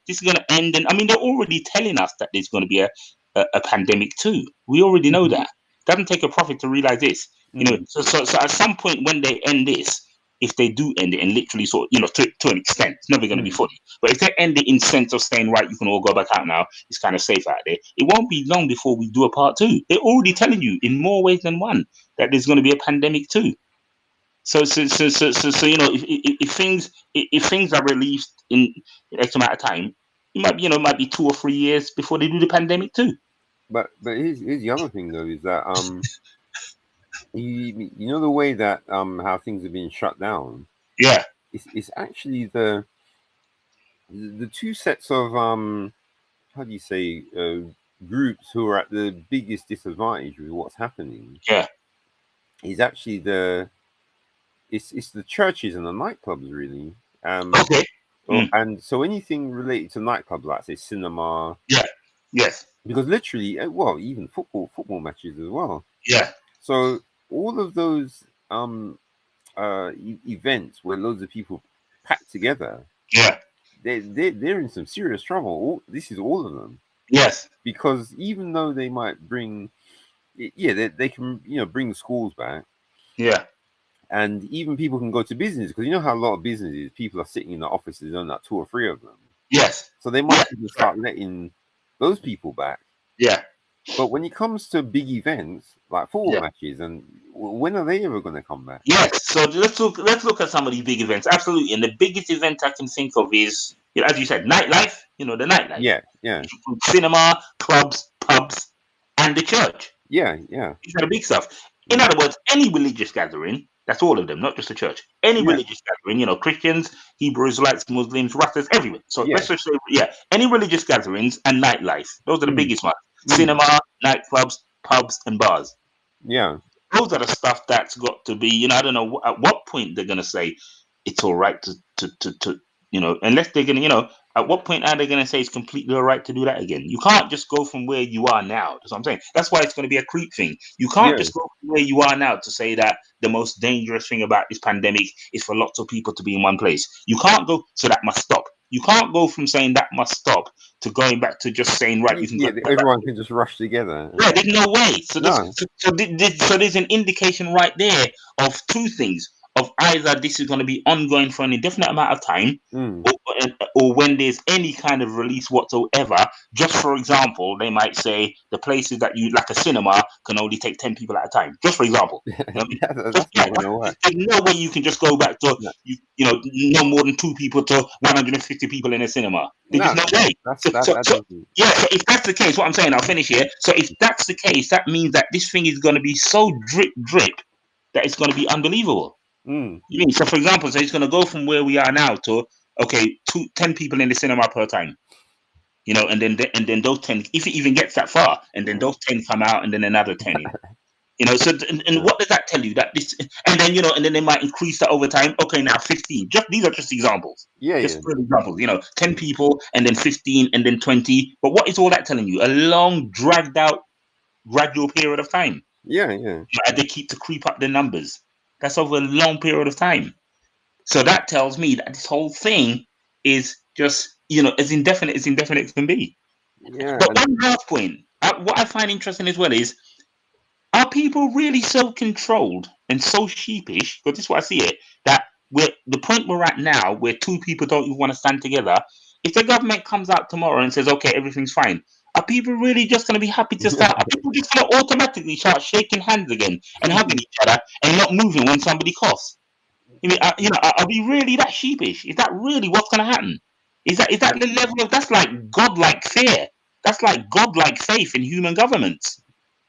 S1: This is going to end? And they're already telling us that there's going to be a pandemic too. We already know that. It doesn't take a prophet to realize this.
S2: Mm.
S1: So at some point when they end this, if they do end it, and literally sort of, to an extent, it's never going to be
S2: Mm.
S1: fully. But if they end it in sense of saying, right, you can all go back out now, it's kind of safe out there, it won't be long before we do a part two. They're already telling you in more ways than one that there's going to be a pandemic too. If things are released in X amount of time, it might be 2 or 3 years before they do the pandemic too.
S2: But here's the other thing though, is that you know the way that how things have been shut down.
S1: Yeah.
S2: It's actually the two sets of how do you say groups who are at the biggest disadvantage with what's happening
S1: Yeah.
S2: is actually it's the churches and the nightclubs really.
S1: Okay.
S2: And so anything related to nightclubs, like say cinema,
S1: Yeah. Yes.
S2: because literally, well, even football matches as well.
S1: Yeah.
S2: So all of those events where loads of people packed together,
S1: Yeah.
S2: they're in some serious trouble. This is all of them,
S1: Yes.
S2: because even though they might bring, yeah, they can bring the schools back,
S1: Yeah.
S2: and even people can go to business, because you know how a lot of businesses people are sitting in the offices, on that 2 or 3 of them,
S1: Yes.
S2: so they
S1: Yeah.
S2: might even start letting those people back.
S1: Yeah.
S2: But when it comes to big events like football
S1: Yeah.
S2: matches, and when are they ever going to come back?
S1: Yes. So let's look at some of these big events. Absolutely. And the biggest event I can think of is, as you said, nightlife. The nightlife.
S2: Yeah, yeah,
S1: Cinema, clubs, pubs, and the church.
S2: yeah, yeah,
S1: These are the big stuff. In
S2: mm,
S1: other words, any religious gathering, that's all of them, not just the church. Any
S2: yeah,
S1: religious gathering, Christians, Hebrew Israelites, Muslims, Rastas, everywhere. So
S2: yeah,
S1: let's just say, yeah, any religious gatherings and nightlife. Those are the
S2: mm,
S1: biggest ones.
S2: mm,
S1: Cinema, nightclubs, pubs, and bars.
S2: yeah.
S1: Those are the stuff that's got to be, I don't know at what point they're going to say it's all right to unless they're going to, at what point are they going to say it's completely all right to do that again? You can't just go from where you are now. That's what I'm saying. That's why it's going to be a creep thing. You can't
S2: Yeah,
S1: just go from where you are now to say that the most dangerous thing about this pandemic is for lots of people to be in one place. You can't go, so that must stop. You can't go from saying that must stop to going back to just saying, right, you can go
S2: yeah.
S1: back.
S2: Everyone can just rush together.
S1: Yeah, there's no way. So
S2: No,
S1: there's an indication right there of two things. of either this is going to be ongoing for an indefinite amount of time, or when there's any kind of release whatsoever. Just for example, they might say the places that you like a cinema can only take 10 people at a time. Just for example,
S2: That's not going to work.
S1: there's no way you can just go back to
S2: No,
S1: no more than 2 people to 150 people in a cinema. There's
S2: no,
S1: just no way.
S2: that doesn't.
S1: Yeah, so if that's the case, what I'm saying, I'll finish here. So if that's the case, that means that this thing is going to be so drip that it's going to be unbelievable.
S2: Mm.
S1: You mean, so for example, so it's going to go from where we are now to, okay, 10 people in the cinema per time. And then those 10, if it even gets that far, and then those 10 come out, and then another 10 in. So and what does that tell you? That this, and then and then they might increase that over time. Okay, now 15. Just these are just examples. Just for examples. 10 people, and then 15, and then 20. But what is all that telling you? A long, dragged out, gradual period of time. As they keep to creep up the numbers. That's over a long period of time. So that tells me that this whole thing is just as indefinite as can be.
S2: Yeah.
S1: But one last point, what I find interesting as well is, are people really so controlled and so sheepish? Because this is what I see it, that the point we're at now, where 2 people don't even want to stand together. If the government comes out tomorrow and says, okay, everything's fine, are people really just going to be happy to start? Are people just going to automatically start shaking hands again and hugging each other and not moving when somebody coughs? Are we really that sheepish? Is that really what's going to happen? Is that the level of, that's like godlike fear? That's like godlike faith in human governments.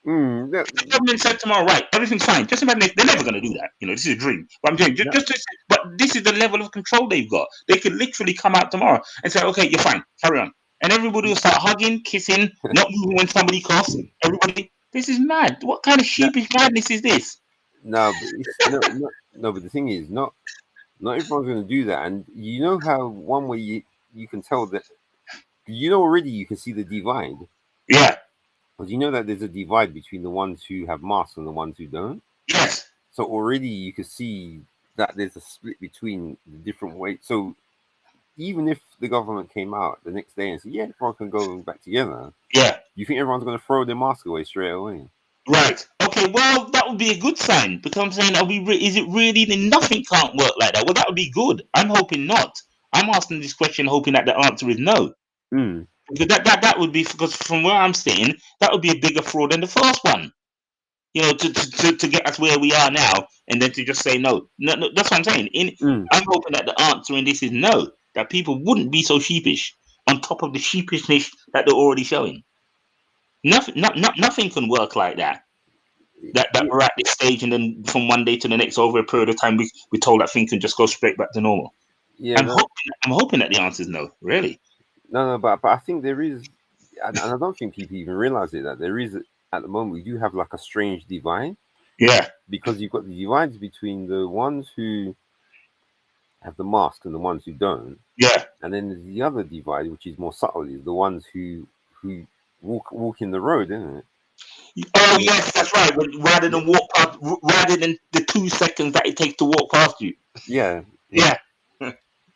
S1: The government said tomorrow, right, everything's fine. Just imagine they're never going to do that. This is a dream. But I'm saying, but this is the level of control they've got. They could literally come out tomorrow and say, okay, you're fine, carry on. And everybody will start hugging, kissing, not moving when somebody coughs. Everybody, this is mad. What kind of sheepish madness is this?
S2: No, but the thing is, not everyone's going to do that. And you know how one way you can tell that, already you can see the divide.
S1: Yeah.
S2: Because you know that there's a divide between the ones who have masks and the ones who don't.
S1: Yes.
S2: So already you can see that there's a split between the different ways. So even if the government came out the next day and said, yeah, everyone can go back together.
S1: Yeah.
S2: You think everyone's going to throw their mask away straight away?
S1: Right. Okay. Well, that would be a good sign, because I'm saying, is it really that nothing can't work like that? Well, that would be good. I'm hoping not. I'm asking this question hoping that the answer is no. Because that would be, because from where I'm sitting, that would be a bigger fraud than the first one. To get us where we are now, and then to just say no. No, that's what I'm saying. I'm hoping that the answer in this is no. That people wouldn't be so sheepish, on top of the sheepishness that they're already showing. Nothing can work like that. That we're at this stage, and then from one day to the next, over a period of time, we're told that things can just go straight back to normal.
S2: Yeah,
S1: I'm hoping that the answer is no. Really.
S2: No, but I think there is, and I don't think people even realize it, that there is, at the moment, we do have like a strange divide.
S1: Yeah.
S2: Because you've got the divides between the ones who have the mask and the ones who don't.
S1: Yeah.
S2: And then there's the other divide, which is more subtle, is the ones who walk in the road, isn't it?
S1: Oh yes, that's right. Rather than walk past, rather than the 2 seconds that it takes to walk past you.
S2: Yeah.
S1: Yeah.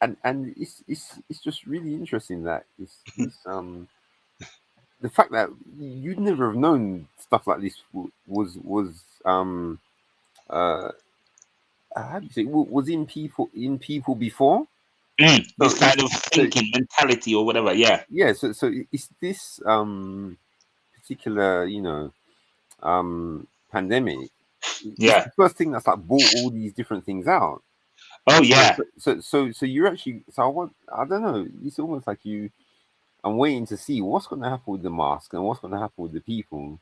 S2: And it's just really interesting that it's the fact that you'd never have known stuff like this was how do you say, was in people before.
S1: This kind of thinking mentality or whatever. Yeah.
S2: Yeah. So it's this particular pandemic.
S1: Yeah.
S2: It's the first thing that's like brought all these different things out.
S1: Oh yeah.
S2: So you're actually, I don't know. It's almost like I'm waiting to see what's going to happen with the mask and what's going to happen with the people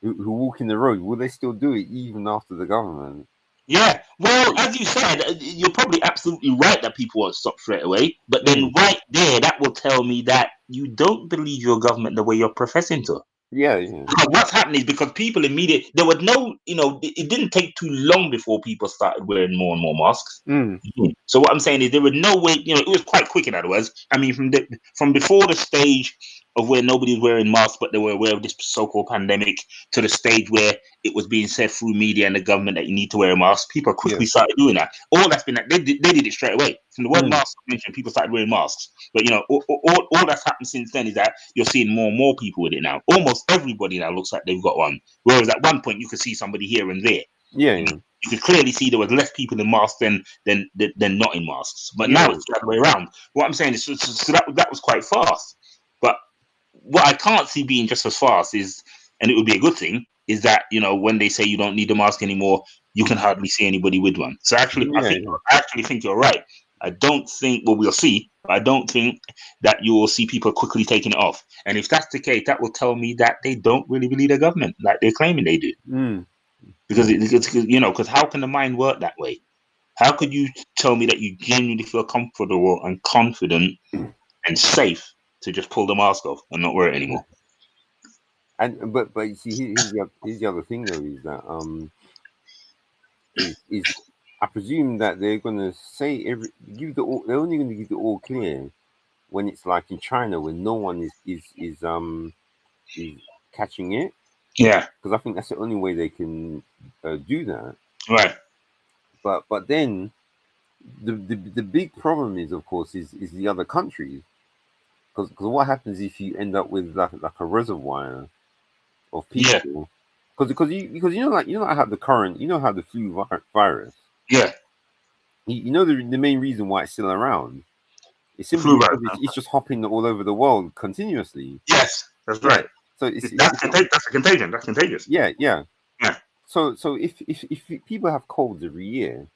S2: who walk in the road. Will they still do it even after the government?
S1: Yeah. Well, as you said, you're probably absolutely right that people won't stop straight away. But then right there, that will tell me that you don't believe your government the way you're professing to.
S2: Yeah.
S1: Because what's happening is, because people there was no, it didn't take too long before people started wearing more and more masks. So what I'm saying is, there was no way, it was quite quick, in other words. I mean, from before the stage of where nobody was wearing masks, but they were aware of this so-called pandemic, to the stage where it was being said through media and the government that you need to wear a mask, people quickly started doing that. All that's been, they did it straight away. From the word mask mentioned, people started wearing masks. But all that's happened since then is that you're seeing more and more people with it now. Almost everybody now looks like they've got one. Whereas at one point you could see somebody here and there.
S2: Yeah.
S1: you could clearly see there was less people in masks than not in masks. But now it's the other way around. What I'm saying is, so that was quite fast. But what I can't see being just as fast is, and it would be a good thing, is that, you know, when they say you don't need a mask anymore, you can hardly see anybody with one. So actually, I actually think you're right. I don't think, well, we'll see, but I don't think that you will see people quickly taking it off. And if that's the case, that will tell me that they don't really believe the government like they're claiming they do. Because you know, because how can the mind work that way? How could you tell me that you genuinely feel comfortable and confident and safe to just pull the mask off and not wear it anymore?
S2: And but you see, here's the other thing though, is that is I presume that they're gonna say they're only gonna give the all clear when it's like in China, when no one is catching it.
S1: Yeah,
S2: because I think that's the only way they can do that.
S1: right.
S2: But then the big problem is, of course, is the other countries, because what happens if you end up with like a reservoir of
S1: Yeah,
S2: people? Because you know, like, how the current, how the flu virus,
S1: yeah.
S2: you know, the main reason why it's still around is
S1: The
S2: simply
S1: flu
S2: because
S1: virus.
S2: it's just hopping all over the world continuously.
S1: Yes, that's
S2: Yeah.
S1: right.
S2: So
S1: That's a contagion. That's contagious.
S2: yeah, yeah.
S1: Yeah.
S2: So if people have colds every year,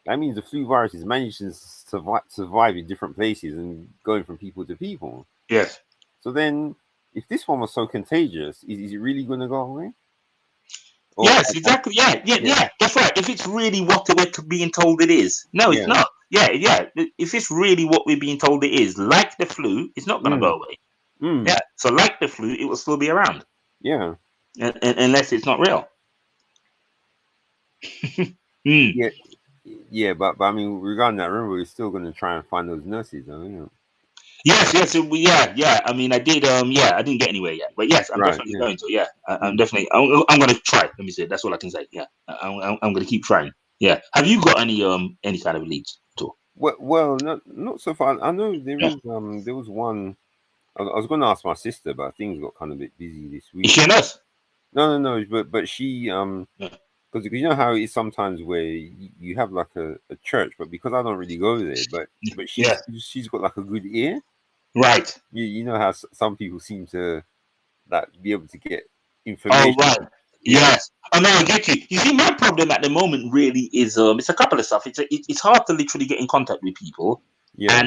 S2: that means the flu virus is managing to survive in different places and going from people to people.
S1: Yes.
S2: So then, if this one was so contagious, is it really going to go away? Or
S1: Yes, exactly. Yeah, yeah,
S2: yeah,
S1: yeah. That's right. If it's really what we're being told it is, no, it's
S2: yeah,
S1: not. Yeah, yeah. If it's really what we're being told it is, like the flu, it's not going to go
S2: mm,
S1: away.
S2: mm,
S1: Yeah. So, like the flu, it will still be around,
S2: yeah,
S1: unless it's not real. Mm.
S2: yeah, yeah. But I mean, regarding that, remember, we're still going to try and find those nurses, though.
S1: Yes, yes, yeah, yeah. I mean, I did. Yeah, I didn't get anywhere yet, but yes, I'm
S2: Right.
S1: definitely
S2: Yeah.
S1: going to. Yeah, I'm
S2: Mm.
S1: definitely. I'm going to try. Let me say. That's all I can say. Yeah, I'm going to keep trying. Yeah. Have you got any kind of leads at all?
S2: Well, not so far. I know
S1: Yeah.
S2: there was one. I was going to ask my sister, but things got kind of a bit busy this
S1: Is
S2: week.
S1: she a nurse?
S2: No, but she
S1: Yeah.
S2: because you know how it's sometimes where you have like a church, but because I don't really go there, but
S1: Yeah.
S2: she's got like a good ear.
S1: Right.
S2: You know how some people seem to like be able to get
S1: Oh, right.
S2: information. Yeah,
S1: Yes. Oh no, I get you. You see, my problem at the moment really is it's a couple of stuff. It's hard to literally get in contact with people,
S2: yeah,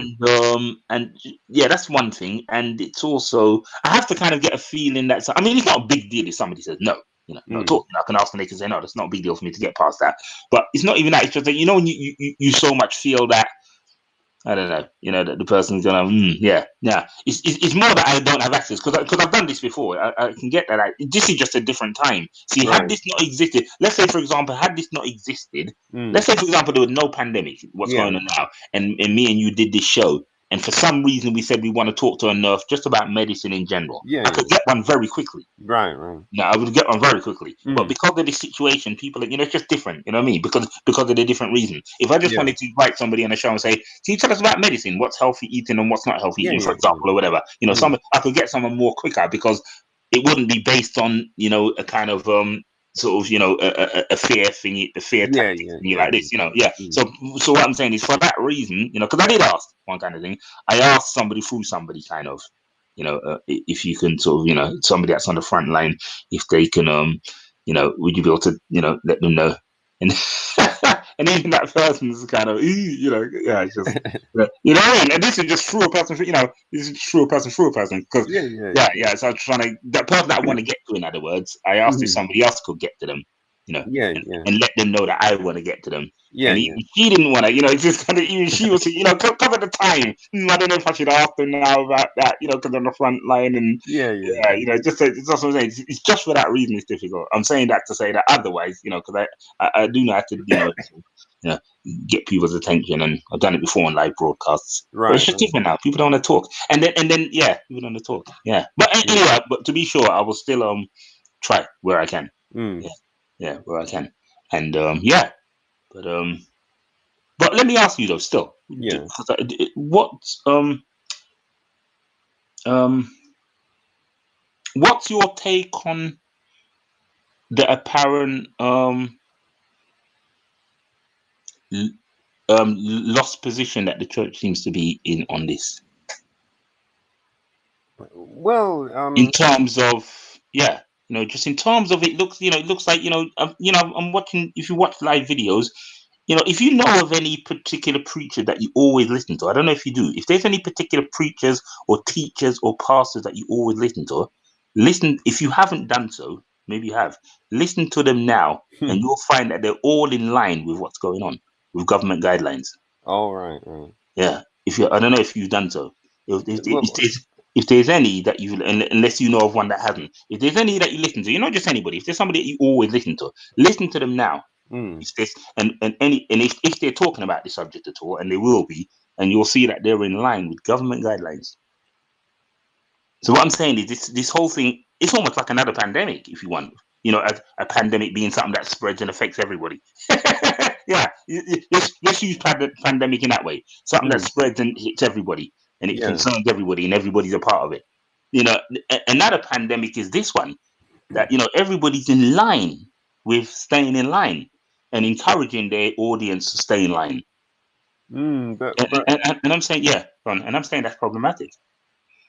S1: and yeah, that's one thing. And it's also I have to kind of get a feeling that I mean, it's not a big deal if somebody says no. You know, not at
S2: mm,
S1: all. I can ask and they can say no. That's not a big deal for me to get past that. But it's not even that. It's just that, you know, when you so much feel that I don't know. You know that the person's gonna, yeah, yeah. It's more that I don't have access because I've done this before. I can get that. This is just a different time. See, had
S2: right,
S1: this not existed, let's say for example, had this not existed,
S2: mm,
S1: let's say for example there was no pandemic. What's
S2: yeah,
S1: going on now? And me and you did this show, and for some reason we said we want to talk to a nurse just about medicine in general.
S2: yeah,
S1: I could
S2: yeah,
S1: get one very quickly.
S2: right,
S1: No, I would get one very quickly. But
S2: mm,
S1: because of the situation, people are, it's just different. You know what I mean? Because of the different reasons. If I just
S2: yeah,
S1: wanted to invite somebody on the show and say, can you tell us about medicine? What's healthy eating and what's not healthy
S2: yeah,
S1: eating, for
S2: yeah, yeah,
S1: example, or whatever.
S2: mm,
S1: I could get someone more quicker because it wouldn't be based on, a kind of sort of, a fear thingy, the fear
S2: yeah,
S1: tactic
S2: yeah,
S1: thingy
S2: yeah,
S1: like this, yeah.
S2: mm,
S1: So what I'm saying is for that reason, because I did ask one kind of thing. I asked somebody through somebody kind of, if you can sort of, somebody that's on the front line, if they can, would you be able to, let them know? And and even that person's kind of, yeah, it's just, you know what I mean? And this is just through a person, this is just through a person, because,
S2: yeah, yeah,
S1: yeah, yeah. So I'm trying to, that person that I want to get to, in other words, I asked if
S2: mm,
S1: somebody else could get to them,
S2: yeah, yeah,
S1: and let them know that I want to get to them.
S2: yeah,
S1: And
S2: yeah,
S1: even she didn't want to, it's just kind of, even she was, cover the time. I don't know if I should ask them now about that, because on the front line and,
S2: yeah, yeah,
S1: yeah, it's just what I'm saying. It's just for that reason it's difficult. I'm saying that to say that otherwise, because I do know how to, you know, get people's attention, and I've done it before on live broadcasts. But it's
S2: right,
S1: just different now. People don't want to talk, and then yeah, people don't want to talk. Yeah, but
S2: mm,
S1: anyway, but to be sure, I will still try where I can.
S2: mm,
S1: Yeah, yeah, where I can, and yeah, but but let me ask you though, still,
S2: yeah.
S1: what um what's your take on the apparent lost position that the church seems to be in on this,
S2: Well,
S1: in terms of, yeah, just in terms of, it looks, it looks like, I'm watching, if you watch live videos, if you know of any particular preacher that you always listen to, I don't know if you do, if there's any particular preachers or teachers or pastors that you always listen to, listen. If you haven't done so, maybe you have, listen to them now, and you'll find that they're all in line with what's going on with government guidelines.
S2: all right, right.
S1: Yeah. I don't know if you've done so.
S2: Well,
S1: If there's any that you, unless you know of one that hasn't, if there's any that you listen to, not just anybody, if there's somebody that you always listen to them now. If this and if they're talking about the subject at all, and they will be, and you'll see that they're in line with government guidelines. So what I'm saying is, this whole thing, it's almost like another pandemic, if you want. A pandemic being something that spreads and affects everybody. Yeah, let's use pandemic in that way. Something that spreads and hits everybody, and it concerns everybody, and everybody's a part of it. Another pandemic is this one, that everybody's in line with staying in line and encouraging their audience to stay in line. And I'm saying, yeah, and I'm saying that's problematic.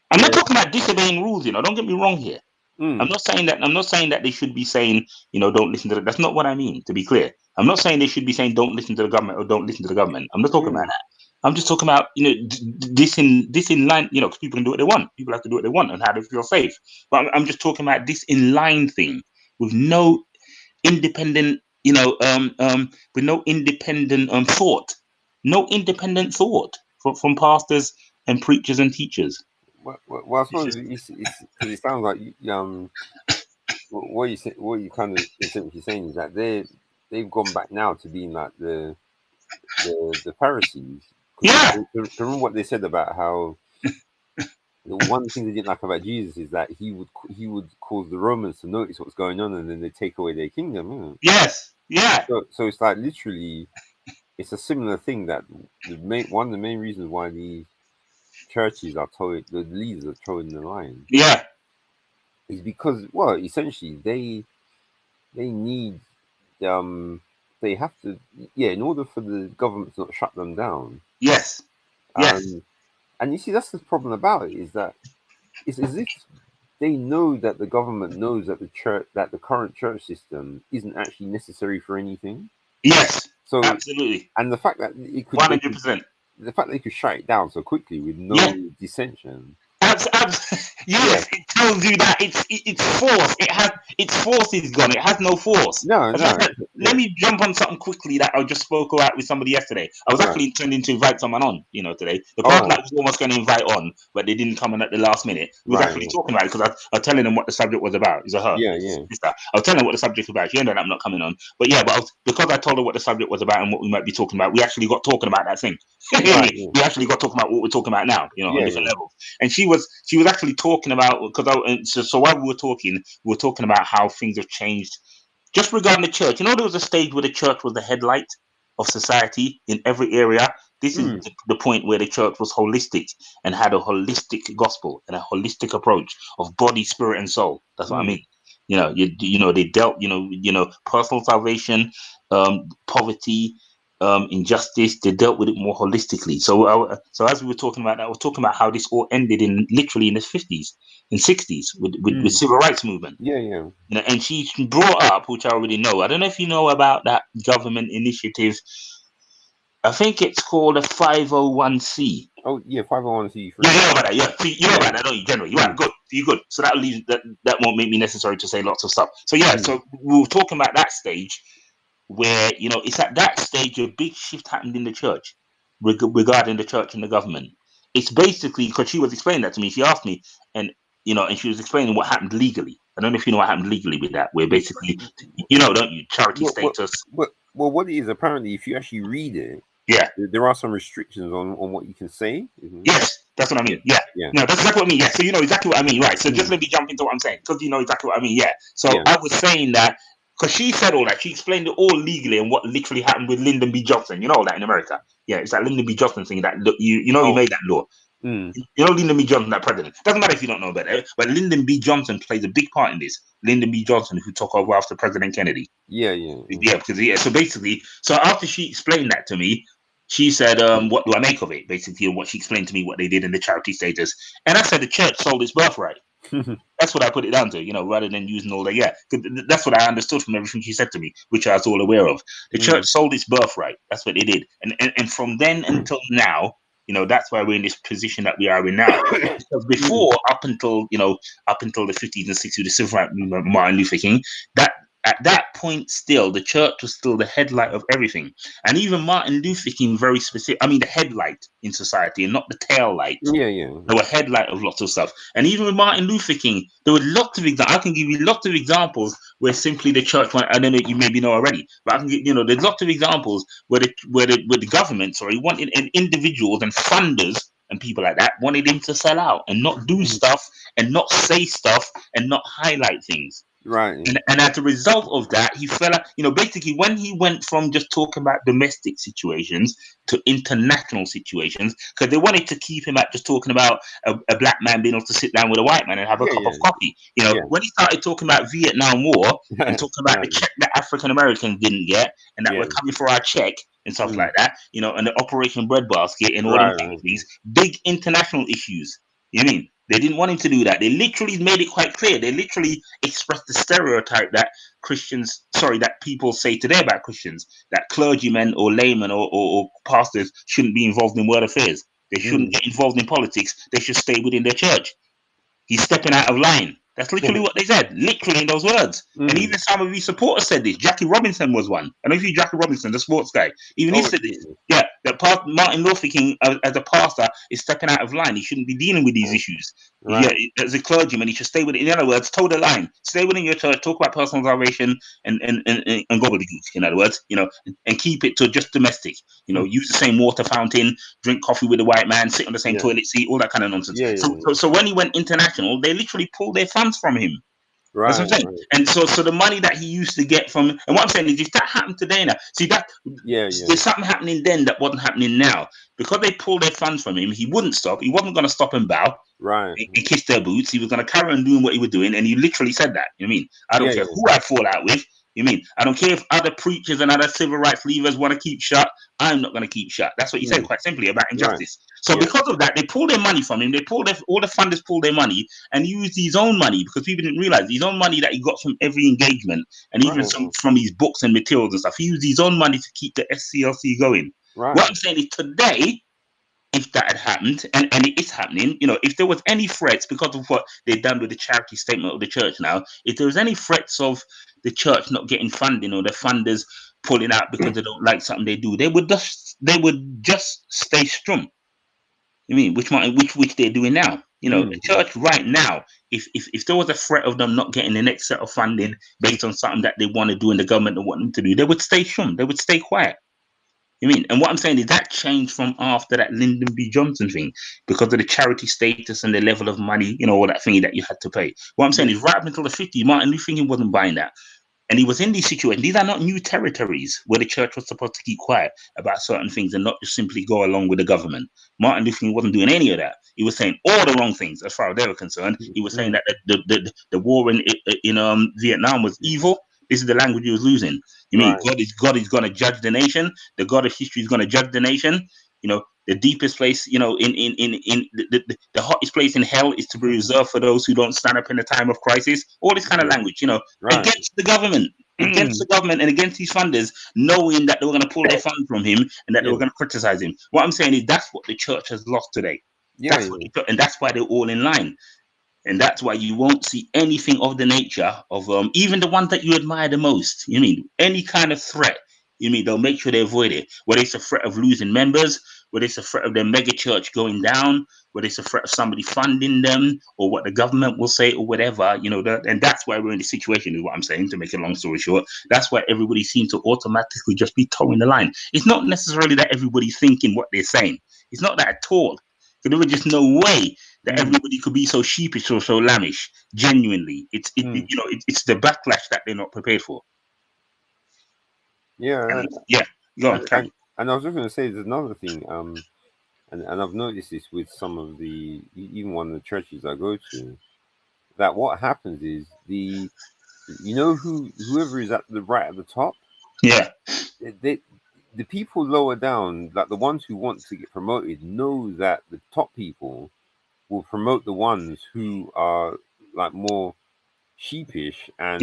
S1: I'm not talking about disobeying rules, don't get me wrong here. I'm not saying that they should be saying, don't listen to that's not what I mean, to be clear. I'm not saying they should be saying don't listen to the government or don't listen to the government. I'm not talking about that. I'm just talking about, this in line, because people can do what they want. People have to do what they want and how they feel safe. But I'm just talking about this in line thing with no independent, with no independent thought. No independent thought from pastors and preachers and teachers.
S2: Well, I suppose it's because it sounds like what you kind of essentially saying is that they've gone back now to being like the Pharisees.
S1: Yeah.
S2: Remember what they said about how the one thing they didn't like about Jesus is that he would cause the Romans to notice what's going on, and then they take away their kingdom.
S1: Yes. Yeah.
S2: So it's like literally, it's a similar thing that one of the main reasons why these churches are told, the leaders are told in the line.
S1: Yeah.
S2: Is because, well, essentially they need they have to, in order for the government to not shut them down.
S1: Yes. Yes.
S2: And you see, that's the problem about it, is that it's as if they know that the government knows that the current church system isn't actually necessary for anything.
S1: Yes.
S2: So
S1: absolutely.
S2: And the fact that it could
S1: 100%.
S2: The fact they could shut it down so quickly with no dissension.
S1: Yes, it tells you that it's force. Its force is gone. It has no force.
S2: No.
S1: Let me jump on something quickly that I just spoke about with somebody yesterday. I was actually intending to invite someone on, today. The person that I was almost going to invite on, but they didn't come in at the last minute. We was actually talking about it, because I was telling them what the subject was about. It's a her.
S2: Yeah.
S1: I was telling her what the subject was about. She ended up not coming on. But because I told her what the subject was about and what we might be talking about, we actually got talking about that thing. We actually got talking about what we're talking about now, on different levels. And she was actually talking about, so while we were talking about how things have changed just regarding the church. There was a stage where the church was the headlight of society in every area. This is the point where the church was holistic and had a holistic gospel and a holistic approach of body, spirit, and soul. That's what I mean. They dealt, personal salvation, poverty, injustice. They dealt with it more holistically. So as we were talking about that, we're talking about how this all ended literally in the 50s and 60s with civil rights movement. And she brought up, which I already know. I don't know if you know about that government initiative. I think it's called a 501c.
S2: Oh yeah, 501c3.
S1: Yeah, you know about that. Yeah, you know about that, don't you? Generally, you are good. You're good. So that leaves that won't make me necessary to say lots of stuff. So so we were talking about that stage where it's at that stage a big shift happened in the church regarding the church and the government. It's basically because she was explaining that to me. She asked me, and she was explaining what happened legally. I don't know if you know what happened legally with that. Where basically, don't you, charity status.
S2: Well, what it is, apparently, if you actually read it, there are some restrictions on what you can say.
S1: Yes, that's what I mean. Yeah. No, that's exactly what I mean. Yeah, so you know exactly what I mean, right? So just let me jump into what I'm saying, because you know exactly what I mean. Yeah. So I was saying that because she said all that, she explained it all legally and what literally happened with Lyndon B. Johnson. You know all that in America. Yeah, it's that Lyndon B. Johnson thing that you made that law. You know Lyndon B. Johnson, that president. Doesn't matter if you don't know about it, but Lyndon B. Johnson plays a big part in this. Lyndon B. Johnson, who took over after President Kennedy.
S2: Yeah.
S1: Yeah, because so basically, so after she explained that to me, she said, "What do I make of it?" Basically, and what she explained to me what they did in the charity status, and I said the church sold its birthright. That's what I put it down to, rather than using all that. Yeah, that's what I understood from everything she said to me, which I was all aware of. The church sold its birthright. That's what they did, and from then until now, that's why we're in this position that we are in now. Because before, up until the 50s and 60s, the civil rights movement, Martin Luther King, that at that point, still the church was still the headlight of everything, and even Martin Luther King, very specific. I mean, the headlight in society, and not the tail light.
S2: Yeah.
S1: They were headlight of lots of stuff. And even with Martin Luther King, there were lots of examples. I can give you lots of examples where simply the church went, I don't know, you maybe know already, but I can give, there's lots of examples where the government, wanted, and individuals and funders and people like that wanted him to sell out and not do stuff and not say stuff and not highlight things.
S2: Right.
S1: And as a result of that, he fell out, basically when he went from just talking about domestic situations to international situations, because they wanted to keep him at just talking about a black man being able to sit down with a white man and have a cup of coffee. When he started talking about Vietnam War and talking about the check that African Americans didn't get and that we're coming for our check and stuff like that, and the Operation Breadbasket and all these big international issues. They didn't want him to do that. They literally made it quite clear. They literally expressed the stereotype that that people say today about Christians, that clergymen or laymen or pastors shouldn't be involved in world affairs. They shouldn't get involved in politics. They should stay within their church. He's stepping out of line. That's literally what they said, literally in those words. And even some of his supporters said this. Jackie Robinson was one. I don't know if you Jackie Robinson, the sports guy. Even he said this. Yeah, that Martin Luther King, as a pastor, is stepping out of line. He shouldn't be dealing with these issues. Yeah, as a clergyman, he should stay with it. In other words, toe the line. Stay within your church. Talk about personal salvation and gobbledygook. In other words, and keep it to just domestic. Use the same water fountain, drink coffee with the white man, sit on the same toilet seat, all that kind of nonsense. So when he went international, they literally pulled their funds from him. That's what I'm saying. And so the money that he used to get from, and what I'm saying is, if that happened today now, see that there's something happening then that wasn't happening now. Because they pulled their funds from him, he wouldn't stop. He wasn't going to stop and bow. And kiss their boots. He was going to carry on doing what he was doing, and he literally said that. I don't care who I fall out with. I don't care if other preachers and other civil rights leaders want to keep shut. I'm not going to keep shut. That's what he said, quite simply, about injustice. So because of that, they pulled their money from him. All the funders pulled their money and used his own money, because people didn't realize his own money that he got from every engagement, and even from his books and materials and stuff. He used his own money to keep the SCLC going. What I'm saying is, today, if that had happened, and it is happening, if there was any threats because of what they've done with the charity statement of the church now, if there was any threats of the church not getting funding or the funders pulling out because they don't like something they do, they would just stay strong. Which they're doing now. The church right now, if there was a threat of them not getting the next set of funding based on something that they want to do and the government don't want them to do, they would stay strong. They would stay quiet. And what I'm saying is that changed from after that Lyndon B. Johnson thing, because of the charity status and the level of money, all that thingy that you had to pay. What I'm saying is, right up until the 50s, Martin Luther King wasn't buying that. And he was in these situations. These are not new territories where the church was supposed to keep quiet about certain things and not just simply go along with the government. Martin Luther King wasn't doing any of that. He was saying all the wrong things as far as they were concerned. He was saying that the war in Vietnam was evil. This is the language he was losing. God is going to judge the nation. The God of history is going to judge the nation. The deepest place, in the hottest place in hell is to be reserved for those who don't stand up in the time of crisis. All this kind of language, against the government, and against these funders, knowing that they were going to pull their funds from him and that they were going to criticize him. What I'm saying is, that's what the church has lost today. And that's why they're all in line. And that's why you won't see anything of the nature of even the ones that you admire the most. Any kind of threat. They'll make sure they avoid it. Whether it's a threat of losing members, whether it's a threat of their mega church going down, whether it's a threat of somebody funding them, or what the government will say, or whatever. And that's why we're in this situation, is what I'm saying, to make a long story short. That's why everybody seems to automatically just be towing the line. It's not necessarily that everybody's thinking what they're saying. It's not that at all. There was just no way that everybody could be so sheepish or so lambish. Genuinely, it's the backlash that they're not prepared for.
S2: Go on.
S1: And I
S2: was just going to say, there's another thing. and I've noticed this with some of even one of the churches I go to, that what happens is whoever is at the right at the top,
S1: Yeah.
S2: they the people lower down, like the ones who want to get promoted, know that the top people will promote the ones who are like more sheepish
S1: Yeah.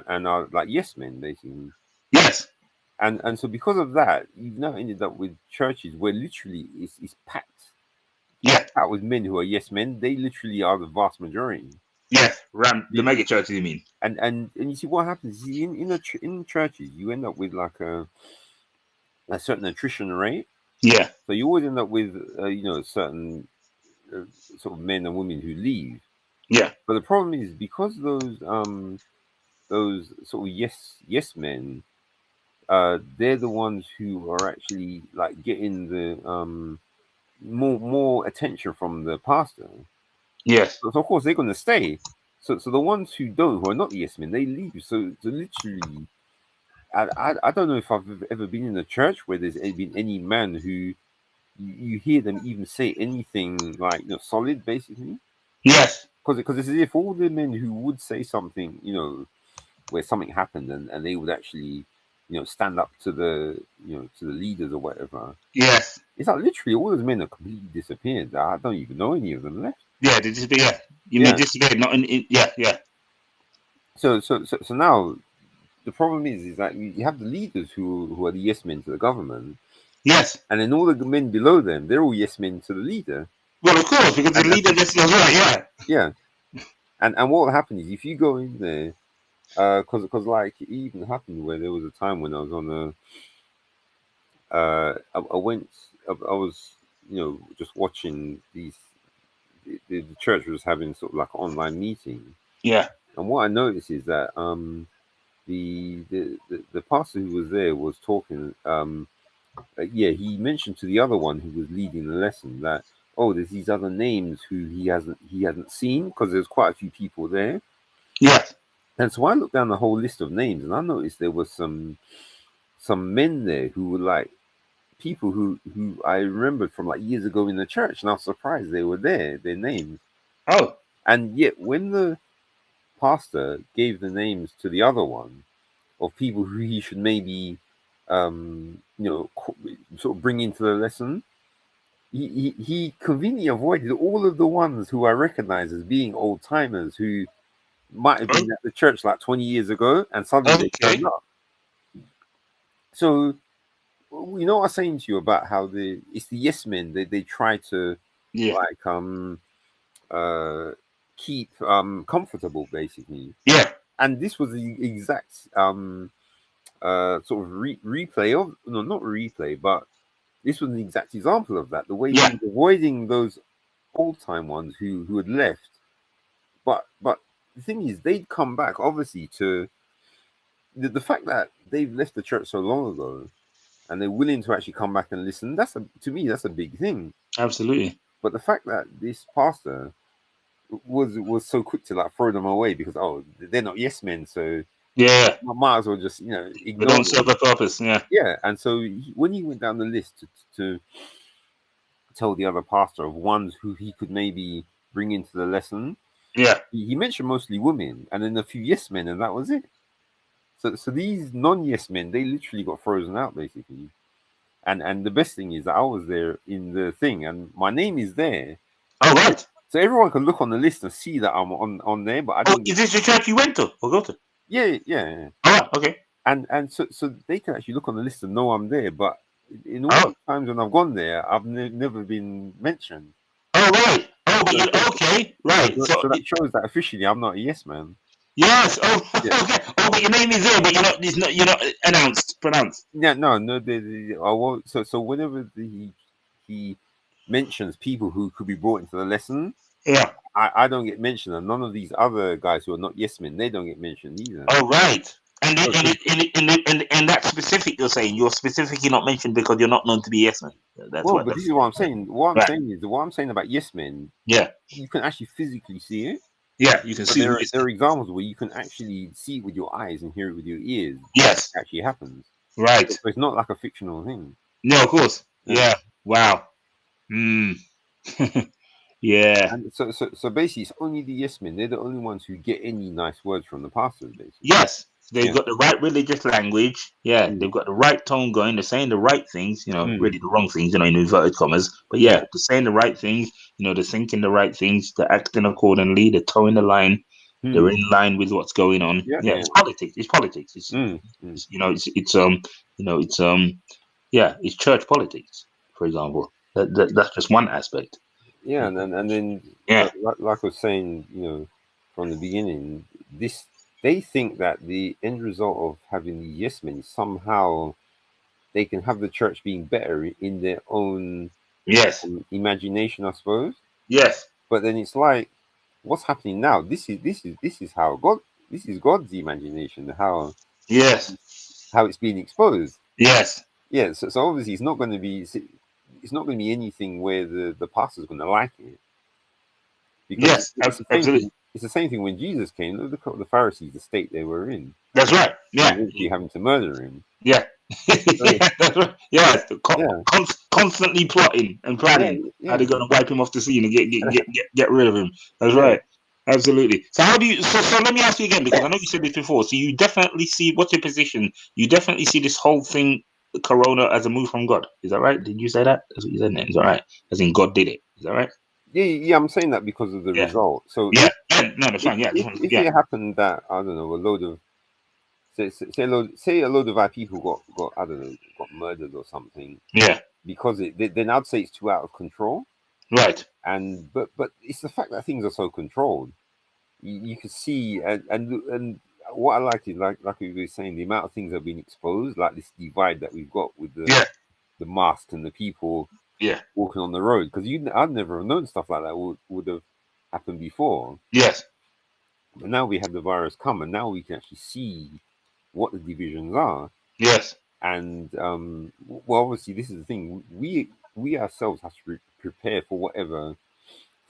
S2: and are like yes men basically.
S1: Yes.
S2: And so because of that, you've now ended up with churches where literally it's
S1: Yeah.
S2: packed out with men who are yes men. They literally are the vast majority.
S1: Yes. Ram the
S2: Yeah.
S1: mega churches, you mean?
S2: And you see what happens. You see, in churches, you end up with like a certain attrition rate.
S1: Yeah.
S2: So you always end up with certain uh, sort of men and women who leave.
S1: Yeah.
S2: But the problem is because those sort of yes men, they're the ones who are actually like getting the more attention from the pastor.
S1: Yes.
S2: So of course they're going to stay. So the ones who are not yes men, they leave. So literally, I don't know if I've ever been in a church where there's been any man who you hear them even say anything like solid, basically.
S1: Yes.
S2: Because it's as if all the men who would say something, where something happened and they would actually, stand up to the leaders or whatever.
S1: Yes.
S2: It's like literally all those men are completely disappeared. I don't even know any of them left.
S1: Yeah. They just yeah. You mean
S2: Yeah.
S1: disappeared, not in yeah. Yeah.
S2: So now the problem is that you have the leaders who are the yes men to the government,
S1: Yes.
S2: and then all the men below them, they're all yes men to the leader.
S1: Well, of course, because the
S2: And
S1: leader just was right. Yeah.
S2: yeah, and what will happen is if you go in there, because like it even happened where there was a time when I was on I went, I was just watching the church was having sort of like an online meeting,
S1: Yeah.
S2: and what I noticed is that the pastor who was there was talking. Yeah, he mentioned to the other one who was leading the lesson that there's these other names who he hasn't seen because there's quite a few people there.
S1: Yes.
S2: And so I looked down the whole list of names and I noticed there was some men there who were like people who I remembered from like years ago in the church, and I was surprised they were there, their names.
S1: Oh.
S2: And yet when the pastor gave the names to the other one of people who he should maybe sort of bring into the lesson, he conveniently avoided all of the ones who I recognize as being old timers who might have
S1: Oh.
S2: been at the church like 20 years ago and suddenly they
S1: Okay.
S2: turned up. So what I was saying to you about how it's the yes men, they try to
S1: Yeah.
S2: like uh keep comfortable basically.
S1: Yeah.
S2: And this was the exact sort of replay of, no, not replay, but this was an exact example of that. The way he
S1: Yeah.
S2: was avoiding those old time ones who had left, but the thing is, they'd come back. Obviously, to the fact that they've left the church so long ago and they're willing to actually come back and listen. To me, that's a big thing.
S1: Absolutely.
S2: But the fact that this pastor was so quick to like throw them away because they're not yes men, so
S1: Yeah.
S2: I might as well just
S1: They
S2: ignore
S1: don't serve
S2: them.
S1: a purpose. Yeah.
S2: Yeah, and so when he went down the list to tell the other pastor of ones who he could maybe bring into the lesson,
S1: Yeah.
S2: he mentioned mostly women and then a few yes men, and that was it. So these non yes men, they literally got frozen out basically. And the best thing is that I was there in the thing, and my name is there,
S1: Oh, right.
S2: so everyone can look on the list and see that I'm on there. But I
S1: Oh,
S2: didn't.
S1: is this the church you went to or go to?
S2: Yeah, yeah.
S1: Oh, right. Okay.
S2: And so they can actually look on the list and know I'm there. But in all
S1: Oh.
S2: the times when I've gone there, I've never been mentioned.
S1: Oh, right. Oh, but
S2: So,
S1: you
S2: so,
S1: okay? Right. So,
S2: so that shows that officially I'm not a yes man.
S1: yes. Oh,
S2: Yeah.
S1: okay. Oh, but your name is there, but you're not. It's not. You're not pronounced.
S2: Yeah, no. I won't. So whenever he mentions people who could be brought into the lesson,
S1: Yeah.
S2: I don't get mentioned, and none of these other guys who are not yes men, they don't get mentioned either.
S1: Oh, right. And
S2: So, so
S1: and that specific you're saying you're specifically not mentioned because you're not known to be yes man. That's
S2: well,
S1: what.
S2: but this is what I'm saying.
S1: Right.
S2: What I'm saying about yes men,
S1: Yeah.
S2: you can actually physically see it.
S1: Yeah. You can
S2: But
S1: see who is.
S2: there are examples where you can actually see it with your eyes and hear it with your ears. That
S1: Yes.
S2: actually happens.
S1: Right.
S2: So it's not like a fictional thing.
S1: No, of course.
S2: Yeah.
S1: Yeah. Wow. Mm. Yeah.
S2: And so basically, it's only the yes men. They're the only ones who get any nice words from the pastors, basically.
S1: Yes, they've
S2: Yeah.
S1: got the right religious language. Yeah,
S2: Mm.
S1: they've got the right tone going. They're saying the right things,
S2: Mm.
S1: really the wrong things, in inverted commas. But yeah,
S2: Yeah.
S1: they're saying the right things, they're thinking the right things, they're acting accordingly, they're towing the line, they're
S2: Mm.
S1: in line with what's going on.
S2: Yeah.
S1: Yeah,
S2: Yeah.
S1: it's politics. It's politics.
S2: Mm. Mm.
S1: It's church politics, for example. That's just one aspect.
S2: Yeah. And then
S1: Yeah.
S2: like I was saying, from the beginning, this they think that the end result of having the yes men somehow they can have the church being better in their own
S1: Yes.
S2: imagination, I suppose.
S1: Yes.
S2: But then it's like, what's happening now? This is how God. This is God's imagination.
S1: Yes.
S2: How it's being exposed.
S1: Yes.
S2: Yeah. So obviously, it's not going to be. It's not going to be anything where the pastor's going to like it, because
S1: Yes.
S2: it's the same
S1: Absolutely.
S2: thing. It's the same thing when Jesus came. Look at the Pharisees, the state they were in,
S1: That's right.
S2: and
S1: Yeah.
S2: eventually having to murder him.
S1: Yeah.
S2: So
S1: Yeah, that's right. Yeah, it's
S2: yeah,
S1: constantly plotting and
S2: yeah,
S1: planning how
S2: yeah.
S1: they're going to wipe him off the scene and get rid of him. That's
S2: Yeah.
S1: right. Absolutely. So how do you? So let me ask you again, because I know you said this before. So you definitely see, what's your position? You definitely see this whole thing, Corona, as a move from God. Is that right? Did you say that? That's what you said. Is that right? As in God did it. Is that right?
S2: Yeah. I'm saying that because of the
S1: Yeah.
S2: result. So
S1: Yeah. Yeah. No, that's fine. Yeah.
S2: if
S1: Yeah.
S2: it happened that I don't know a load of say a load of our people got I don't know got murdered or something
S1: Yeah.
S2: because then I'd say it's too out of control.
S1: Right.
S2: And but it's the fact that things are so controlled. You can see and what I like is like we were saying, the amount of things that have been exposed, like this divide that we've got with
S1: Yeah.
S2: the masks and the people
S1: Yeah.
S2: walking on the road, because I'd never have known stuff like that would have happened before.
S1: Yes.
S2: But now we have the virus come, and now we can actually see what the divisions are.
S1: Yes.
S2: And well, obviously, this is the thing: we ourselves have to prepare for whatever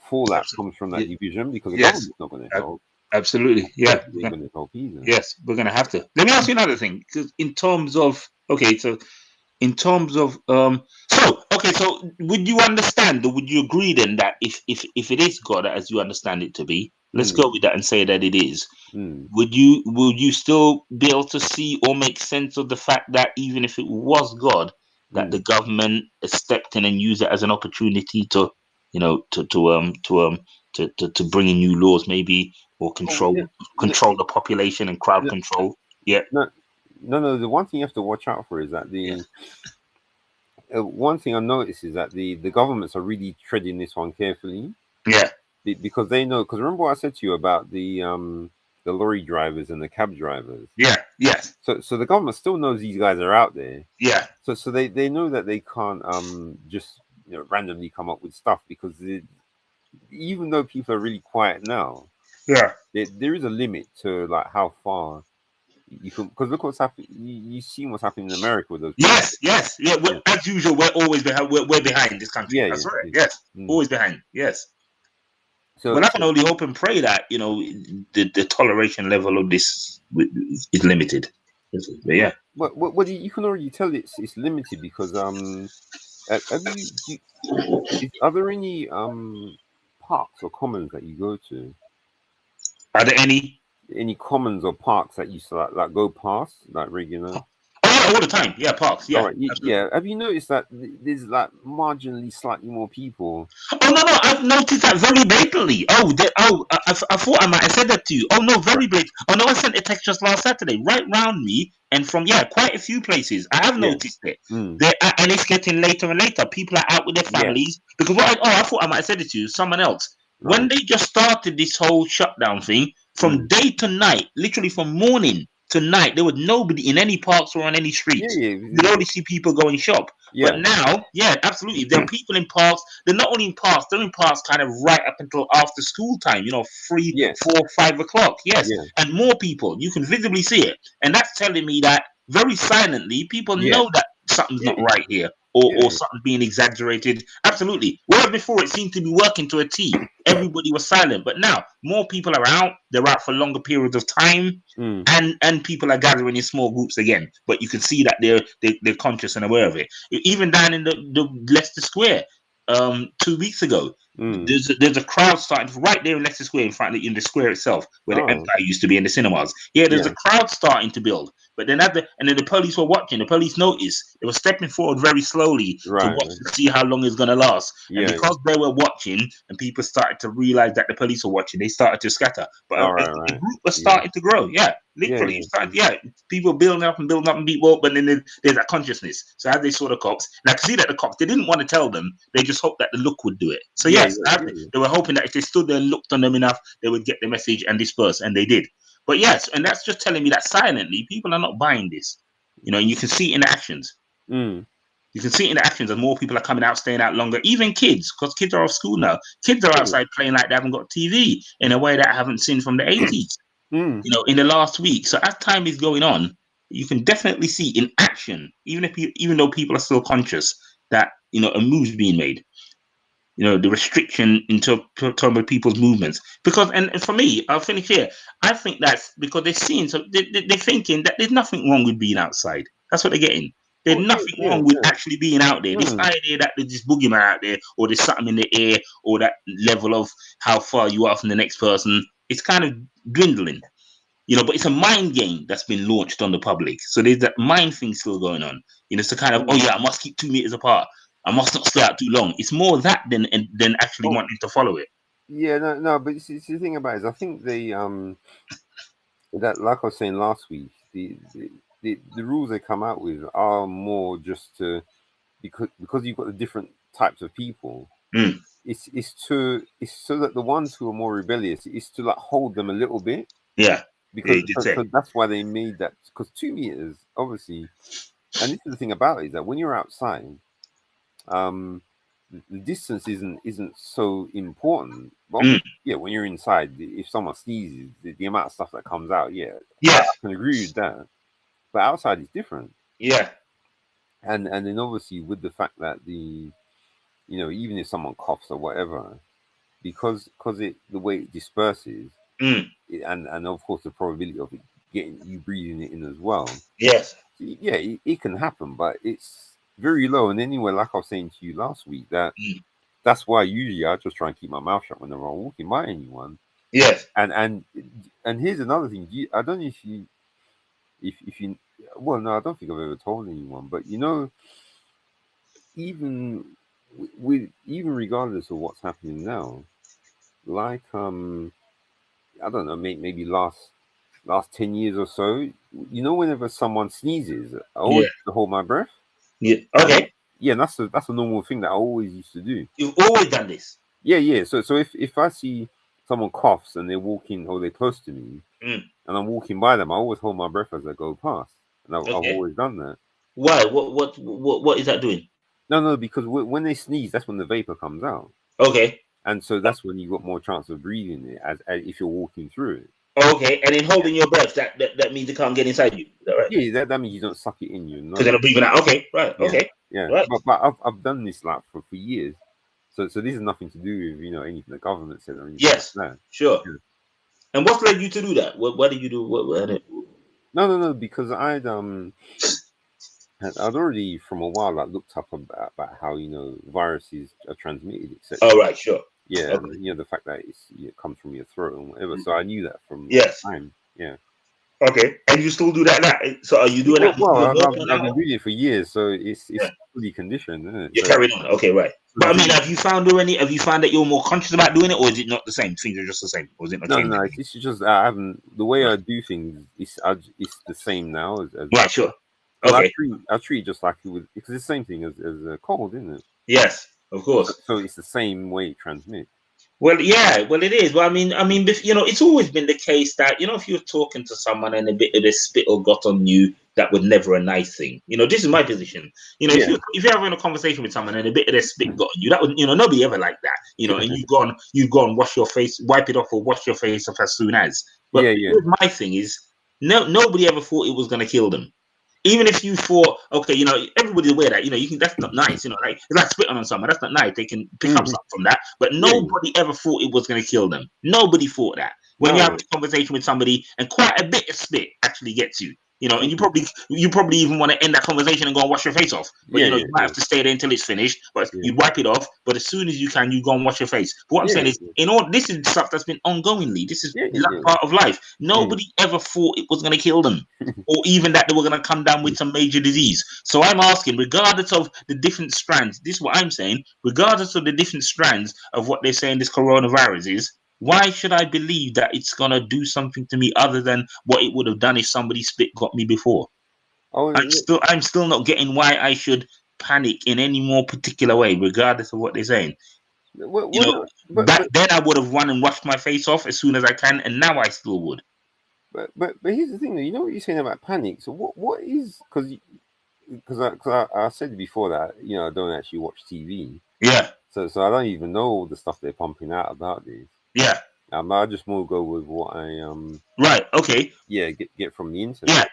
S2: fallout comes from that
S1: Absolutely.
S2: division, because the
S1: Yes.
S2: government's not going to help.
S1: Absolutely. Yeah.
S2: Churches ain't going to help either.
S1: Yes, we're gonna have to. Let me ask you another thing, because in terms of, okay, so in terms of so would you understand, or would you agree then that if it is God as you understand it to be, let's
S2: Mm,
S1: go with that and say that it is.
S2: mm,
S1: Would you still be able to see or make sense of the fact that even if it was God, that the
S2: mm.
S1: government has stepped in and used it as an opportunity to, to bring in new laws, maybe, or
S2: Oh, yeah. No,
S1: control the population and crowd
S2: no,
S1: control? Yeah.
S2: no, no. The one thing you have to watch out for is that the
S1: Yes.
S2: one thing I noticed is that the governments are really treading this one carefully,
S1: Yeah.
S2: because they know. Because remember what I said to you about the lorry drivers and the cab drivers.
S1: Yeah. Yes.
S2: So the government still knows these guys are out there.
S1: Yeah.
S2: So they know that they can't just randomly come up with stuff, because even though people are really quiet now,
S1: Yeah.
S2: there is a limit to like how far you can, because look what's happening. You see what's happening in America with those
S1: Yes.
S2: protests.
S1: Yes. Yeah.
S2: Yeah,
S1: As usual, we're always behind. We're behind this country.
S2: yeah,
S1: That's
S2: yeah.
S1: right.
S2: Yeah.
S1: Yes.
S2: Mm.
S1: Always behind. Yes.
S2: So
S1: Well, I can only hope and pray that the toleration level of this is limited. But yeah.
S2: what you can already tell it's limited, because have are there any parks or commons that you go to?
S1: Are there any?
S2: Any commons or parks that you like go past like regular?
S1: Oh yeah, all the time. Yeah, parks.
S2: All
S1: Yeah,
S2: right,
S1: absolutely.
S2: yeah. Have you noticed that there's like marginally slightly more people?
S1: Oh no, no, I've noticed that very blatantly. I thought I might have said that to you. Oh no, very blatant. Oh no, I sent a text just last Saturday, right round me, and from quite a few places. I have
S2: Yeah.
S1: noticed it.
S2: Mm.
S1: And it's getting later and later. People are out with their
S2: Yeah.
S1: families because I thought I might have said it to you, someone else. When
S2: Right.
S1: they just started this whole shutdown thing, from
S2: Mm.
S1: day to night, literally from morning to night, there was nobody in any parks or on any
S2: Yeah.
S1: streets.
S2: Yeah.
S1: You'd only see people going shop. But
S2: Yeah.
S1: now, yeah, absolutely. There are people in parks. They're not only in parks, they're in parks kind of right up until after school time, 3,
S2: Yeah.
S1: 4, 5 o'clock. Yes.
S2: Yeah.
S1: And more people. You can visibly see it. And that's telling me that very silently, people
S2: Yeah.
S1: know that something's not
S2: Yeah.
S1: right here, or
S2: Yeah.
S1: something being exaggerated. Absolutely. Whereas before it seemed to be working to a T. Everybody was silent. But now more people are out. They're out for longer periods of time.
S2: Mm.
S1: And people are gathering in small groups again, but you can see that they're conscious and aware of it. Even down in the Leicester Square, 2 weeks ago.
S2: Mm.
S1: There's a crowd starting right there in Leicester Square, in the square itself, where the
S2: Oh,
S1: Empire used to be in the cinemas. Yeah, there's
S2: yeah.
S1: a crowd starting to build. But then the police were watching. The police noticed. They were stepping forward very slowly to
S2: Right.
S1: watch to see how long it's gonna last. And
S2: Yeah.
S1: because they were watching, and people started to realize that the police were watching, they started to scatter. But
S2: All right.
S1: the
S2: Right.
S1: group was
S2: Yeah.
S1: starting to grow. Yeah,
S2: Yeah.
S1: literally,
S2: Yeah.
S1: started. Yeah, people building up and people. But then there's that consciousness. So as they saw the cops, and I could see that the cops, they didn't want to tell them. They just hoped that the look would do it. So
S2: Yeah.
S1: yes,
S2: Yeah. Yeah.
S1: they were hoping that if they stood there and looked on them enough, they would get the message and disperse, and they did. But yes, and that's just telling me that silently people are not buying this. And you can see it in the actions.
S2: Mm.
S1: You can see it in the actions, and more people are coming out, staying out longer. Even kids, because kids are off school now. Kids are
S2: Yeah.
S1: outside playing like they haven't got TV in a way that I haven't seen from the 80s.
S2: Mm.
S1: In the last week. So as time is going on, you can definitely see in action, even though people are still conscious that a move's being made. The restriction into terms of people's movements. Because, and for me, I'll finish here. I think that's because they're seeing, so they're thinking that there's nothing wrong with being outside. That's what they're getting. There's
S2: Oh, yeah.
S1: nothing
S2: Yeah.
S1: wrong with
S2: Yeah.
S1: actually being out there. This
S2: Mm.
S1: idea that there's this boogeyman out there, or there's something in the air, or that level of how far you are from the next person, it's kind of dwindling. But it's a mind game that's been launched on the public. So there's that mind thing still going on. It's a kind of, oh
S2: Mm.
S1: yeah, I must keep 2 meters apart. I must not stay out too long. It's more that than actually
S2: Oh,
S1: wanting to follow it.
S2: yeah. No. No. But see, the thing about it is, I think that, like I was saying last week, the rules they come out with are more just to, because you've got the different types of people.
S1: Mm,
S2: It's so that the ones who are more rebellious is to like hold them a little bit,
S1: yeah, yeah,
S2: because
S1: you did say.
S2: so that's why they made that, because 2 meters obviously. And this is the thing about it, is that when you're outside, um the distance isn't so important. But
S1: Mm,
S2: obviously, yeah, when you're inside, if someone sneezes, the amount of stuff that comes out, yeah, I
S1: yes,
S2: can agree with that. But outside is different.
S1: yeah,
S2: And then obviously with the fact that even if someone coughs or whatever, because it the way it disperses,
S1: mm,
S2: and of course the probability of it getting you breathing it in as well,
S1: yes,
S2: yeah, it can happen, but it's very low. And anyway, like I was saying to you last week,
S1: mm,
S2: that's why usually I just try and keep my mouth shut whenever I'm walking by anyone.
S1: yes,
S2: And here's another thing. I don't know if you well, no, I don't think I've ever told anyone, but even even regardless of what's happening now, like I don't know, maybe last 10 years or so, whenever someone sneezes, I always
S1: yeah,
S2: used to hold my breath.
S1: yeah.
S2: And
S1: Okay,
S2: yeah, and that's a normal thing that I always used to do.
S1: you've always done this.
S2: Yeah, yeah. So if I see someone coughs and they're walking or they're close to me
S1: Mm,
S2: and I'm walking by them, I always hold my breath as I go past, and I've
S1: okay.
S2: always done that.
S1: Why? What is that doing?
S2: No, no, because when they sneeze, that's when the vapor comes out,
S1: Okay,
S2: and so that's when you got more chance of breathing it, as if you're walking through it.
S1: okay. And in holding your breath, that means it can't get inside you. Is that right?
S2: Yeah, that means you don't suck it in your
S1: Because then
S2: nose.
S1: I'm breathing out. Okay, right.
S2: Yeah,
S1: Okay,
S2: yeah.
S1: right.
S2: But I've done this like for years. So this is nothing to do with anything the government said or anything like
S1: Yes,
S2: that.
S1: sure.
S2: Yeah.
S1: And what led you to do that? What did you do?
S2: No, no, no. Because I'd already from a while like looked up about how viruses are transmitted,
S1: Oh,
S2: etc.
S1: right, sure.
S2: Yeah,
S1: Okay.
S2: and the fact that it comes from your throat and whatever. So I knew that from a long
S1: Yes.
S2: time. Yeah.
S1: Okay. And you still do that now? So are you doing
S2: Well,
S1: that
S2: well,
S1: more
S2: I've been
S1: now?
S2: doing it for years, so
S1: Yeah.
S2: it's fully conditioned, isn't it?
S1: You're carrying on. Okay, right.
S2: So
S1: But
S2: the
S1: I mean,
S2: thing,
S1: have you found that you're more conscious about doing it, or is it not the same? Things are just the same, or is it not
S2: no, no,
S1: changing?
S2: no. It's just I haven't the way
S1: Right.
S2: I do things. It's the same now as
S1: Right, sure.
S2: because
S1: Okay.
S2: I treat it just like it would, because it's the same thing as a cold, isn't it?
S1: Yes, of
S2: So,
S1: course.
S2: so it's the same way it transmits.
S1: Well, yeah, well, it is. Well, it's always been the case that if you're talking to someone and a bit of the spittle got on you, that was never a nice thing. This is my position.
S2: Yeah.
S1: If you're having a conversation with someone and a bit of their spit got on you, that was nobody ever like that. And you go and wash your face, wipe it off, or wash your face off as soon as. But
S2: Yeah, yeah.
S1: here's my thing is, nobody ever thought it was going to kill them. Even if you thought, okay, everybody's aware that, you can, that's not nice, like, it's like spitting on someone, that's not nice. They can pick up
S2: Mhm.
S1: something from that, but
S2: Yeah, yeah.
S1: nobody ever thought it was going to kill them. Nobody thought that. When you have
S2: No.
S1: a conversation with somebody and quite a bit of spit actually gets you, And you probably even want to end that conversation and go and wash your face off. But you might have to stay there until it's finished. But you wipe it off. But as soon as you can, you go and wash your face. But what I'm saying is, this is stuff that's been ongoingly. This is that part of life. Nobody ever thought it was going to kill them, or even that they were going to come down with some major disease. So I'm asking, regardless of the different strands, this is what I'm saying. Regardless of the different strands of what they're saying this coronavirus is, why should I believe that it's going to do something to me other than what it would have done if somebody spit got me before? I'm still not getting why I should panic in any more particular way, regardless of what they're saying. Back then I would have run and washed my face off as soon as I can, and now I still would.
S2: But here's the thing, though. You know what you're saying about panic. So what is, because I said before that I don't actually watch TV.
S1: Yeah.
S2: So I don't even know the stuff they're pumping out about this.
S1: Yeah.
S2: I just more go with what I
S1: Right. Okay.
S2: Yeah. Get from the internet.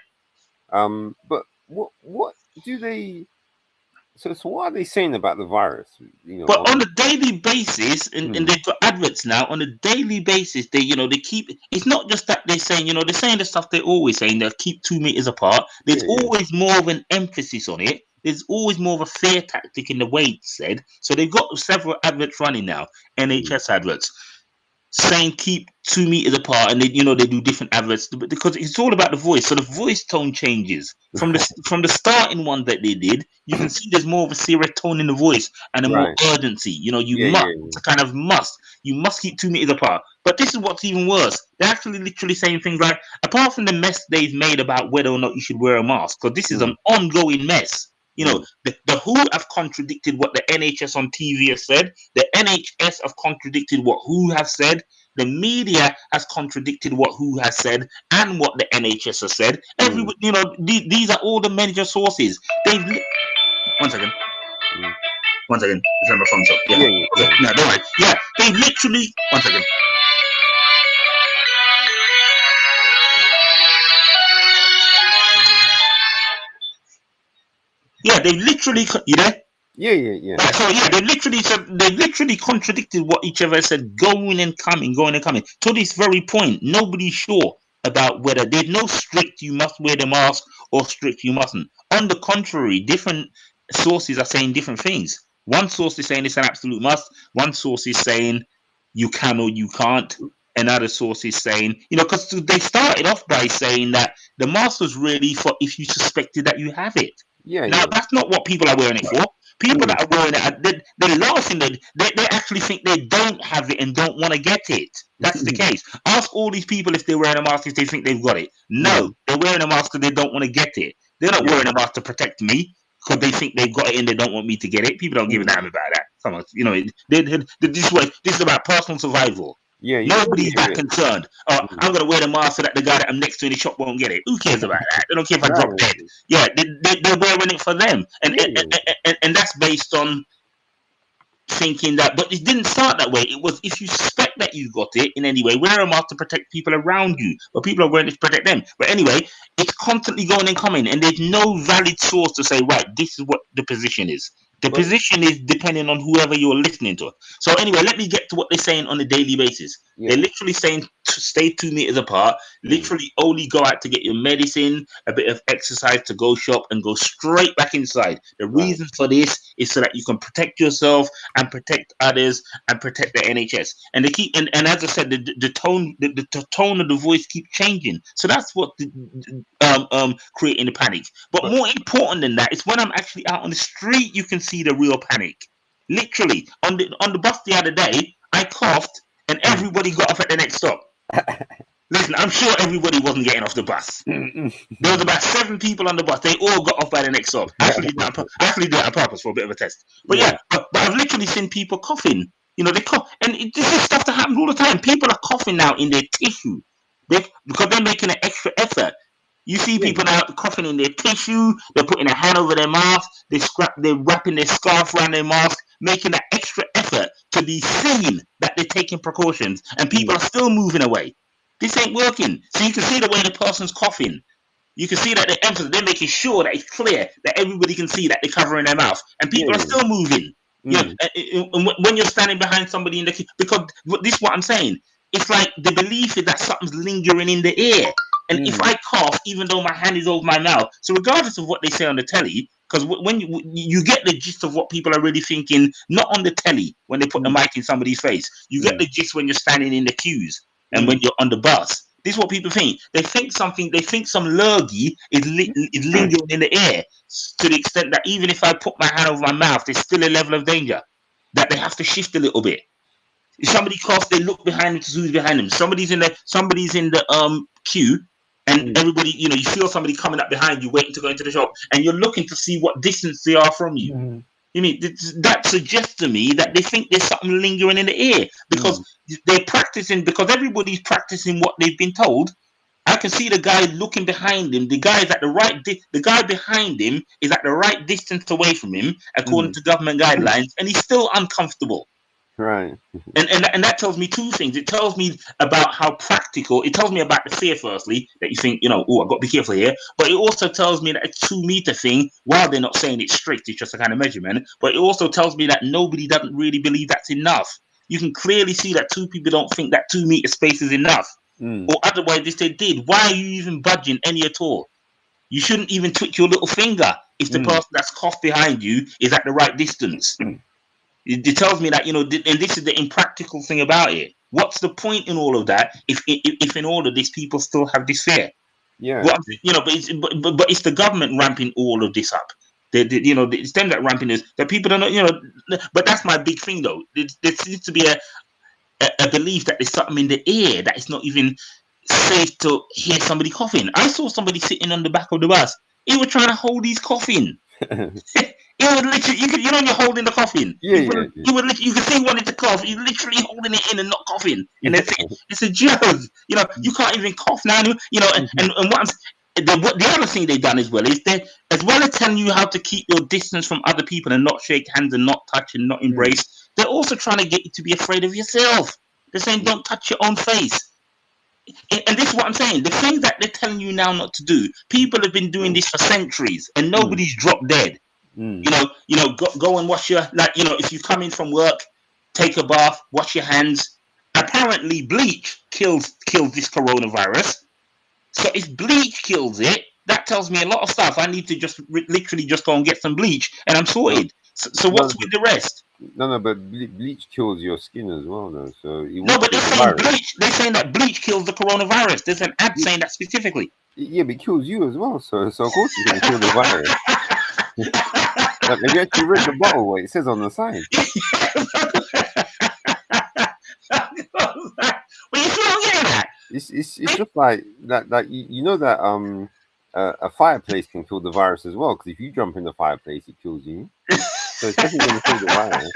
S1: Yeah.
S2: But what do they? So what are they saying about the virus?
S1: But on a daily basis, and they've got adverts now. On a daily basis, they keep. It's not just that they're saying they're saying the stuff they're always saying. They'll keep 2 meters apart. There's always more of an emphasis on it. There's always more of a fear tactic in the way it's said. So they've got several adverts running now, NHS adverts, saying keep 2 meters apart, and they do different adverts because it's all about the voice. So the voice tone changes from the starting one that they did. You can see there's more of a serious tone in the voice and a more urgency. You must keep 2 meters apart. But this is what's even worse. They're actually literally saying things like, apart from the mess they've made about whether or not you should wear a mask, because this is an ongoing mess. The WHO have contradicted what the NHS on TV has said. The NHS have contradicted what WHO have said. The media has contradicted what WHO has said and what the NHS has said. These are all the major sources. One second. One second. It's on my phone. So okay. No, don't worry. Yeah, they literally. One second. Yeah, they literally. You there?
S2: Yeah.
S1: So they literally contradicted what each other said, going and coming. To this very point, nobody's sure about whether there's no strict you must wear the mask or strict you mustn't. On the contrary, different sources are saying different things. One source is saying it's an absolute must. One source is saying you can or you can't. Another source is saying, because they started off by saying that the mask was really for if you suspected that you have it. Now, that's not what people are wearing it for. People that are wearing it, the last thing they actually think they don't have it and don't want to get it. That's the case. Ask all these people if they're wearing a mask if they think they've got it. No, they're wearing a mask because they don't want to get it. They're not wearing a mask to protect me because they think they've got it and they don't want me to get it. People don't give a damn about that. So much, this is about personal survival. Nobody's that concerned. I'm going to wear the mask so that the guy that I'm next to in the shop won't get it. Who cares about that? They don't care if I drop dead. Yeah, they're wearing it for them. And that's based on thinking that, but it didn't start that way. It was if you suspect that you got it in any way, wear a mask to protect people around you, but people are wearing it to protect them. But anyway, it's constantly going and coming, and there's no valid source to say, right, this is what the position is. The position is depending on whoever you're listening to. So anyway, let me get to what they're saying on a daily basis. They're literally saying to stay 2 meters apart, literally only go out to get your medicine, a bit of exercise, to go shop and go straight back inside. The reason for this is so that you can protect yourself and protect others and protect the NHS. And they keep and as I said, the tone of the voice keeps changing. So that's what creating the panic. But more important than that is when I'm actually out on the street, you can see the real panic. Literally on the bus the other day, I coughed and everybody got off at the next stop. Listen, I'm sure everybody wasn't getting off the bus. There was about 7 people on the bus. They all got off by the next stop. Actually did it on purpose for a bit of a test. But but I've literally seen people coughing. They cough, and this is stuff that happens all the time. People are coughing now in their tissue because they're making an extra effort. You see people now coughing in their tissue. They're putting a hand over their mouth. They're wrapping their scarf around their mask, making an extra effort to be seen that they're taking precautions. And people are still moving away. This ain't working. So you can see the way the person's coughing. You can see that they're making sure that it's clear that everybody can see that they're covering their mouth. And people are still moving. And when you're standing behind somebody because this is what I'm saying. It's like the belief is that something's lingering in the air. And if I cough, even though my hand is over my mouth, so regardless of what they say on the telly, because when you get the gist of what people are really thinking, not on the telly when they put the mic in somebody's face, you get the gist when you're standing in the queues and when you're on the bus. This is what people think. They think something. They think some lurgy is lingering in the air to the extent that even if I put my hand over my mouth, there's still a level of danger that they have to shift a little bit. If somebody coughs, they look behind them to see who's behind them. Somebody's in the queue, and everybody, you feel somebody coming up behind you, waiting to go into the shop, and you're looking to see what distance they are from you. You mean that suggests to me that they think there's something lingering in the air because they're practicing, because everybody's practicing what they've been told. I can see the guy looking behind him. The guy is at the guy behind him is at the right distance away from him, according to government guidelines, and he's still uncomfortable.
S2: Right.
S1: And that tells me two things. It tells me about how practical. It tells me about the fear, firstly, that you think, oh, I've got to be careful here. But it also tells me that a 2-meter thing, while they're not saying it's strict, it's just a kind of measurement. But it also tells me that nobody doesn't really believe that's enough. You can clearly see that two people don't think that 2-meter space is enough. Or otherwise, if they did, why are you even budging any at all? You shouldn't even twitch your little finger if the person that's coughed behind you is at the right distance. It tells me that, and this is the impractical thing about it. What's the point in all of that if in all of this people still have this fear?
S2: Yeah.
S1: But it's the government ramping all of this up. It's them that ramping this. That people don't know. But that's my big thing, though. There seems to be a belief that there's something in the air that it's not even safe to hear somebody coughing. I saw somebody sitting on the back of the bus. He was trying to hold his coffin. He would literally, you're holding the coffin.
S2: Yeah,
S1: you could see he wanted to cough. He's literally holding it in and not coughing. And it's a joke. You can't even cough now. And what the other thing they've done as well is they, as well as telling you how to keep your distance from other people and not shake hands and not touch and not embrace, they're also trying to get you to be afraid of yourself. They're saying don't touch your own face. And this is what I'm saying. The things that they're telling you now not to do, people have been doing this for centuries and nobody's dropped dead. Go and wash your, if you come in from work, take a bath, wash your hands. Apparently bleach kills this coronavirus. So if bleach kills it, that tells me a lot of stuff. I need to just literally just go and get some bleach and I'm sorted. So what's with the rest?
S2: No, but bleach kills your skin as well, though. So
S1: but they're saying bleach. They're saying that bleach kills the coronavirus. There's an ad saying that specifically.
S2: Yeah, but it kills you as well. So of course it's going to kill the virus. Have you actually read the bottle? What it says on the side?
S1: Well, you still getting that?
S2: It's just like that. That you know that a fireplace can kill the virus as well. Because if you jump in the fireplace, it kills you. So it's definitely going to kill the virus.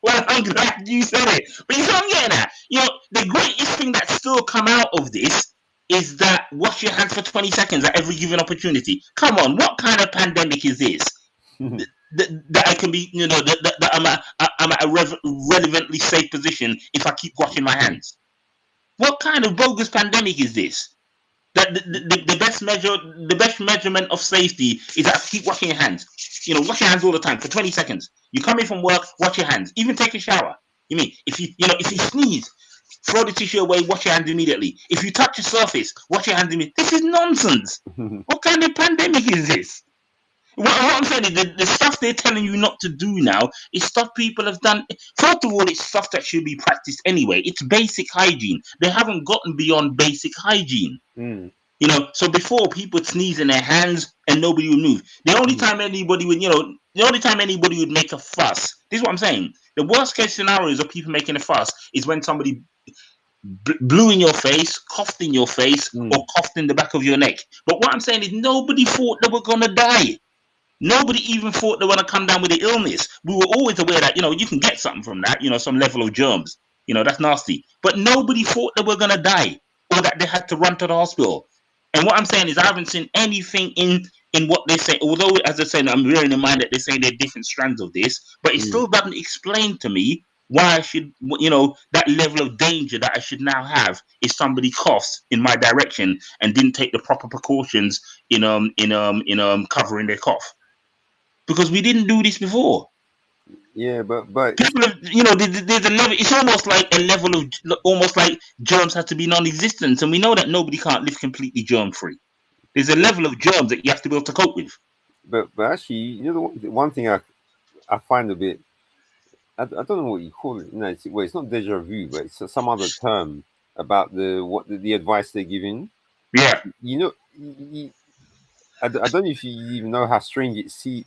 S1: Well, I'm glad you said it. But you see what I'm getting at? The greatest thing that's still come out of this is that wash your hands for 20 seconds at every given opportunity. Come on, what kind of pandemic is this? that I can be, that I'm at a relevantly safe position if I keep washing my hands. What kind of bogus pandemic is this? That the best measurement of safety is that keep washing your hands. Wash your hands all the time for 20 seconds. You come in from work, wash your hands. Even take a shower. If you sneeze, throw the tissue away, wash your hands immediately. If you touch a surface, wash your hands immediately. This is nonsense. What kind of pandemic is this? What I'm saying is the stuff they're telling you not to do now is stuff people have done. First of all, it's stuff that should be practiced anyway. It's basic hygiene. They haven't gotten beyond basic hygiene. So before people sneeze in their hands and nobody would move. The only time anybody would make a fuss. This is what I'm saying. The worst case scenarios of people making a fuss is when somebody blew in your face, coughed in your face, or coughed in the back of your neck. But what I'm saying is nobody thought they were gonna die. Nobody even thought they were going to come down with the illness. We were always aware that, you can get something from that, some level of germs. That's nasty. But nobody thought they were going to die or that they had to run to the hospital. And what I'm saying is I haven't seen anything in what they say, although, as I said, I'm bearing in mind that they say there are different strands of this, but it still doesn't explain to me why I should, that level of danger that I should now have if somebody coughs in my direction and didn't take the proper precautions in covering their cough. Because we didn't do this before.
S2: Yeah, but it's
S1: People, there's a level. It's almost like a level of, almost like germs have to be non-existent, and we know that nobody can't live completely germ-free. There's a
S2: but
S1: level of germs that you have to be able to cope with.
S2: but actually, the one thing I find a bit, I don't know what you call it. No, it's not deja vu, but it's some other term about the advice they're giving.
S1: Yeah,
S2: You know, I don't know if you even know how strange it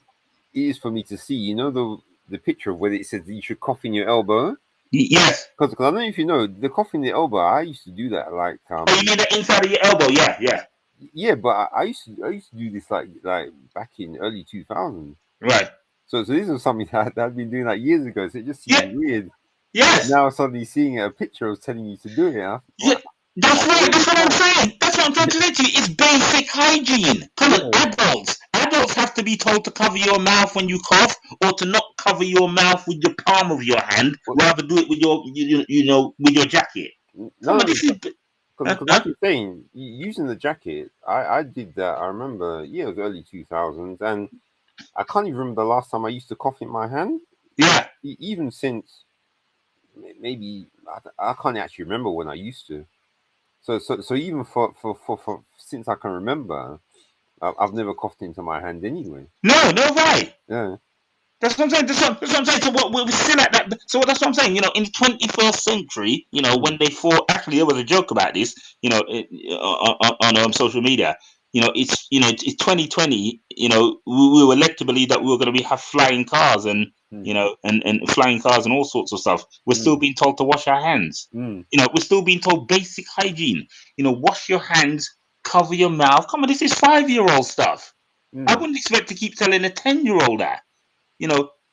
S2: is for me to see. You know the picture of where it says you should cough in your elbow.
S1: yes.
S2: Because I don't know if you know the cough in the elbow. I used to do that. Like
S1: Oh, you mean the inside of your elbow? Yeah, yeah.
S2: yeah, but I used to do this like back in early 2000s.
S1: Right.
S2: So this was something that I'd been doing like years ago. So it just seems
S1: Yeah.
S2: weird
S1: Yes.
S2: now suddenly seeing a picture of telling you to do it.
S1: Yeah. That's right.
S2: Where
S1: That's
S2: did
S1: what I'm
S2: that?
S1: saying. That's what I'm trying to say to you. It's basic hygiene. Come on,
S2: Yeah.
S1: adults. Adults have to be told to cover your mouth when you cough, or to not cover your mouth with your palm of your hand.
S2: Well,
S1: Rather, do it with with your jacket. Come on,
S2: no,
S1: this is.
S2: because like you're saying, using the jacket, I did that. I remember, yeah, it was early 2000s, and I can't even remember the last time I used to cough in my hand.
S1: Yeah.
S2: Even since maybe I can't actually remember when I used to. So even for since I can remember, I've never coughed into my hand anyway.
S1: No, no, right.
S2: Yeah.
S1: That's what I'm saying. That's what I'm saying. So what we're still at that. So that's what I'm saying. In the 21st century,
S2: Mm,
S1: when they thought, actually there was a joke about this. On social media. It's 2020. We were led to believe that we were going to have flying cars and
S2: mm,
S1: and flying cars and all sorts of stuff. We're still
S2: mm,
S1: being told to wash our hands.
S2: mm,
S1: We're still being told basic hygiene. Wash your hands, cover your mouth. Come on, this is 5-year-old stuff. I
S2: mm.
S1: wouldn't expect to keep telling a 10-year-old that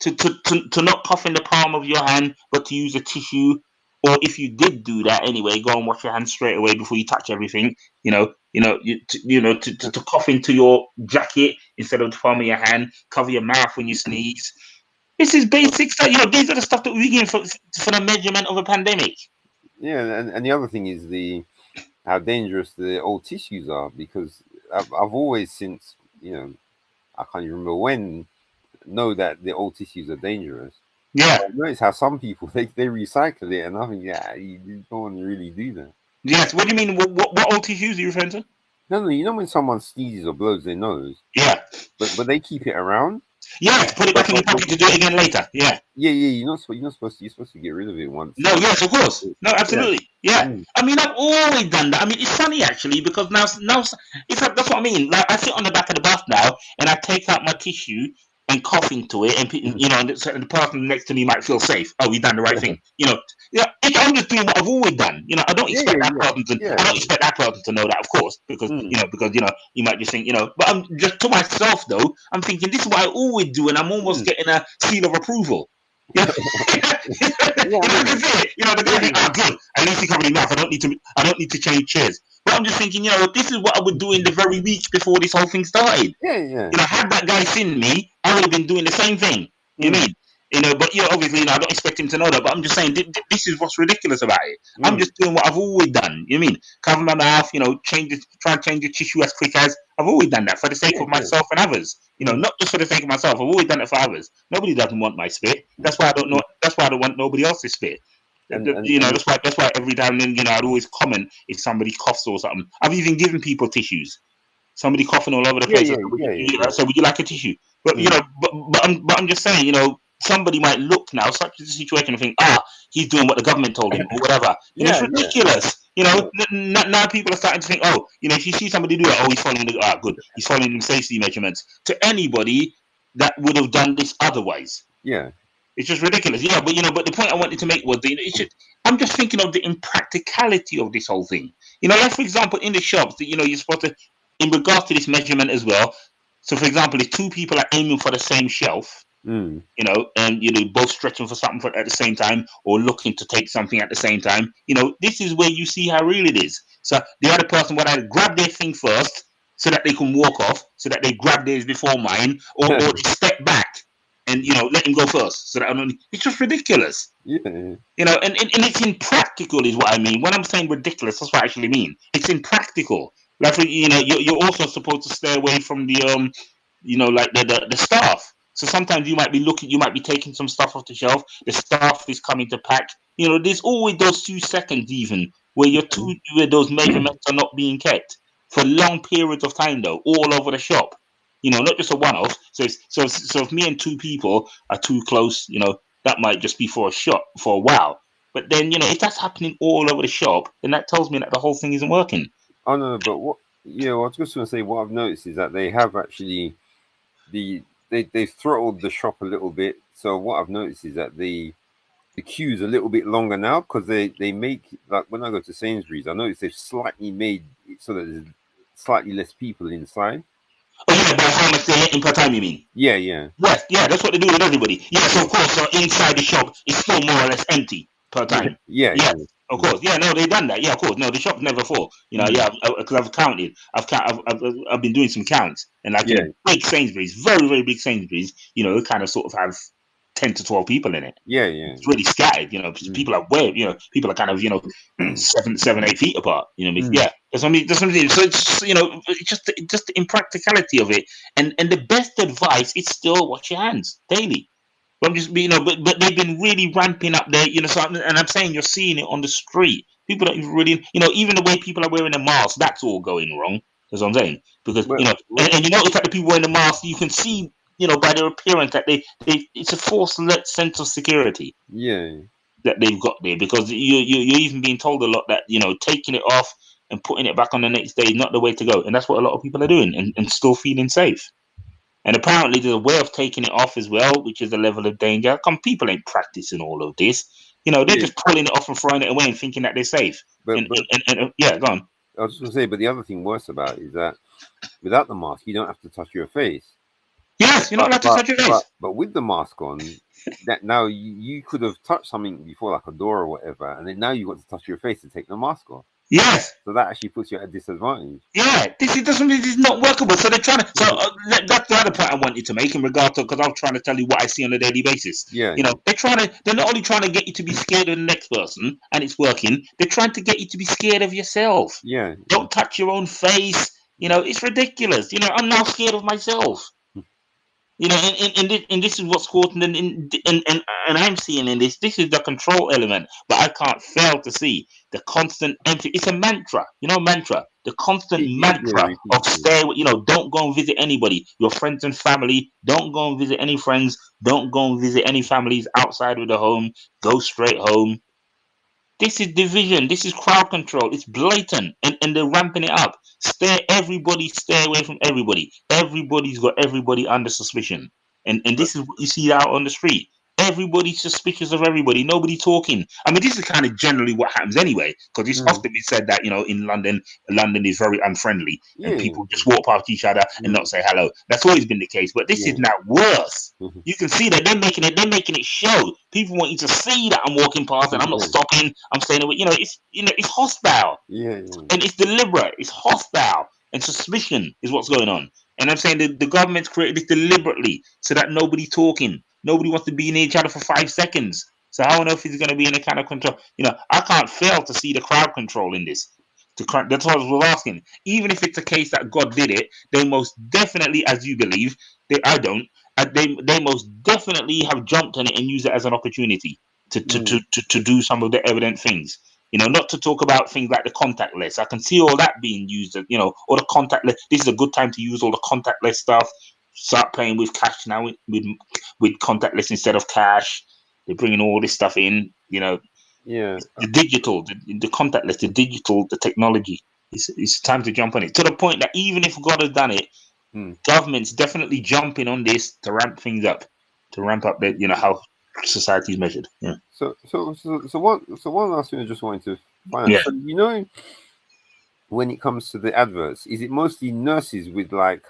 S1: to not cough in the palm of your hand, but to use a tissue. Or if you did do that anyway, go and wash your hands straight away before you touch everything. To cough into your jacket instead of the palm of your hand. Cover your mouth when you sneeze. This is basic stuff. These are the stuff that we give for the measurement of a pandemic.
S2: Yeah, and the other thing is the how dangerous the old tissues are because I've always since I can't even remember when know that the old tissues are dangerous.
S1: Yeah.
S2: But notice how some people they recycle it, and I think yeah, you don't want to really do that.
S1: Yes. What do you mean? What old tissues are you referring to?
S2: No, you know when someone sneezes or blows their nose,
S1: Yeah.
S2: but they keep it around.
S1: Yes. Put it back in your
S2: But
S1: pocket to do it again later. Yeah.
S2: yeah, you're supposed to get rid of it once.
S1: No, yes, of course. No,
S2: Yeah.
S1: absolutely. Yeah.
S2: Mm,
S1: I mean, I've always done that. I mean, it's funny actually because now it's like, that's what I mean. Like I sit on the back of the bus now and I take out my tissue and cough into it, and
S2: mm.
S1: and the person next to me might feel safe. Oh, we done the right thing. I'm just doing what I've always done. I don't
S2: Yeah,
S1: expect
S2: yeah,
S1: that
S2: yeah,
S1: person to. I
S2: yeah.
S1: don't expect that person to know that, of course, because
S2: Mm.
S1: you might just think. But I'm just to myself though. I'm thinking this is what I always do, and I'm almost
S2: Mm.
S1: getting a seal of approval. Yeah.
S2: Yeah, I
S1: I can
S2: mean,
S1: see it. The guy think,
S2: yeah,
S1: oh, good. At least he covered his mouth. I don't need to change chairs. But I'm just thinking, this is what I would do in the very week before this whole thing started.
S2: yeah, yeah.
S1: Had that guy seen me, I would have been doing the same thing. You
S2: Mm.
S1: mean? But obviously, I don't expect him to know that. But I'm just saying, this is what's ridiculous about it. I'm
S2: Mm.
S1: just doing what I've always done. You mean? Cover my mouth. Try and change the tissue as quick as I've always done that for the sake
S2: Yeah,
S1: of
S2: yeah.
S1: myself and others.
S2: Mm.
S1: Not just for the sake of myself. I've always done it for others. Nobody doesn't want my spit. That's why I don't know. That's why I don't want nobody else's spit.
S2: And
S1: That's why every time then I'd always comment if somebody coughs or something. I've even given people tissues. Somebody coughing all over the
S2: yeah,
S1: place.
S2: yeah, yeah, yeah, yeah.
S1: Would you like a tissue? But
S2: Mm.
S1: I'm just saying, somebody might look now, such a situation, and think, he's doing what the government told him, or whatever. It's
S2: Yeah, yeah,
S1: ridiculous.
S2: yeah.
S1: Now people are starting to think, if you see somebody do it, he's following good, he's following the safety measurements. To anybody that would have done this otherwise,
S2: Yeah.
S1: it's just ridiculous. Yeah, but the point I wanted to make was, I'm just thinking of the impracticality of this whole thing. Like for example, in the shops, that you're supposed to, in regards to this measurement as well. So, for example, if two people are aiming for the same shelf,
S2: Mm.
S1: and both stretching for something at the same time, or looking to take something at the same time, this is where you see how real it is. So the other person would either grab their thing first, so that they can walk off, so that they grab theirs before mine, or they step back and let him go first. So that it's just ridiculous.
S2: Yeah.
S1: And it's impractical, is what I mean. When I'm saying ridiculous, that's what I actually mean. It's impractical. Like you're also supposed to stay away from the like the staff. So sometimes you might be looking, you might be taking some stuff off the shelf. The staff is coming to pack. You know, there's always those 2 seconds even where those measurements are not being kept for long periods of time though, all over the shop. You know, not just a one-off. So if me and 2 people are too close, you know, that might just be for a shot for a while. But then, you know, if that's happening all over the shop, then that tells me that the whole thing isn't working.
S2: Oh no, but what? Yeah, well, I was just going to say what I've noticed is that they have actually they've throttled the shop a little bit. So what I've noticed is that the queue's a little bit longer now because they make, like when I go to Sainsbury's, I notice they've slightly made it so that there's slightly less people inside.
S1: Oh yeah, by how much they're hitting per time, you mean?
S2: Yeah, yeah,
S1: Yes, yeah, that's what they do with everybody. Yes, of course. So inside the shop, it's still more or less empty per
S2: yeah,
S1: time.
S2: yeah,
S1: Yes,
S2: yeah.
S1: of course. Yeah, no, they've done that. Yeah, of course. No, the shop's never full. You know, yeah, because I've counted. I've been doing some counts, and like in
S2: Yeah,
S1: a big Sainsbury's, very very big Sainsbury's, you know, it kind of sort of have 10 to 12 people in it.
S2: yeah, yeah.
S1: It's really scattered. You know, people are way. You know, people are kind of, you know, 7, 8 feet apart. You know, yeah. That's what I mean. That's what I mean. So it's, you know, it's just the impracticality of it, and the best advice is still wash your hands daily. But I'm just, you know, but they've been really ramping up there, you know. So, and I'm saying you're seeing it on the street. People don't even really, you know, even the way people are wearing a mask, that's all going wrong. That's what I'm saying. Because
S2: But,
S1: you know, and you notice that the people wearing the mask, you can see, you know, by their appearance that they it's a false sense of security
S2: yeah,
S1: that they've got there, because you're even being told a lot that, you know, taking it off and putting it back on the next day is not the way to go, and that's what a lot of people are doing, and still feeling safe. And apparently there's a way of taking it off as well, which is a level of danger. Come, people ain't practicing all of this. You know, they're
S2: yeah.
S1: just pulling it off and throwing it away and thinking that they're safe.
S2: But
S1: And yeah, go on.
S2: I was just going to say, but the other thing worse about it is that without the mask, you don't have to touch your face.
S1: Yes, you're not
S2: But
S1: allowed to
S2: but
S1: touch your
S2: but
S1: face.
S2: but with the mask on, that now you could have touched something before, like a door or whatever, and then now you got to touch your face to take the mask off.
S1: Yes.
S2: So that actually puts you at a disadvantage.
S1: Yeah, this is not workable. So they're trying to. So that's the other point I wanted to make in regard to, because I was trying to tell you what I see on a daily basis.
S2: Yeah,
S1: You know, they're trying to. They're not only trying to get you to be scared of the next person, and it's working. They're trying to get you to be scared of yourself.
S2: yeah,
S1: Don't touch your own face. You know, it's ridiculous. You know, I'm now scared of myself. You know, and this is what's causing, and I'm seeing in this is the control element, but I can't fail to see the constant empty. It's a mantra, you know, mantra. The constant
S2: yeah,
S1: mantra of
S2: repeatedly.
S1: stay, you know, don't go and visit anybody, your friends and family. Don't go and visit any friends. Don't go and visit any families outside of the home. Go straight home. This is division. This is crowd control. It's blatant, and they're ramping it up. Stay away from everybody. Everybody's got everybody under suspicion, and
S2: But
S1: this is what you see out on the street. Everybody's suspicious of everybody. Nobody talking. I mean, this is kind of generally what happens anyway, because it's often been said that, you know, in London, London is very unfriendly, and
S2: yeah,
S1: people just walk past each other and not say hello. That's always been the case, but this is
S2: yeah,
S1: now worse.
S2: yeah,
S1: You can see that they're making it show. People want you to see that I'm walking past and I'm not stopping. I'm staying away. You know, it's hostile,
S2: yeah, yeah.
S1: and it's deliberate. It's hostile, and suspicion is what's going on. And I'm saying that the government's created this deliberately so that nobody's talking. Nobody wants to be near each other for 5 seconds. So how on earth is it going to be any kind of control? You know, I can't fail to see the crowd control in this. That's what I was asking. Even if it's a case that God did it, they most definitely, as you believe, I don't. They most definitely have jumped on it and used it as an opportunity to do some of the evident things. You know, not to talk about things like the contactless. I can see all that being used, you know, or the contactless. This is a good time to use all the contactless stuff. Start playing with cash now, with contactless instead of cash. They're bringing all this stuff in, you know,
S2: Yeah.
S1: the digital, the contactless, the digital, the technology. It's time to jump on it, to the point that even if God has done it, government's definitely jumping on this to ramp things up, to ramp up the, you know, how society is measured. Yeah.
S2: So one last thing I just wanted to find out.
S1: Yeah.
S2: So you know, when it comes to the adverts, is it mostly nurses with like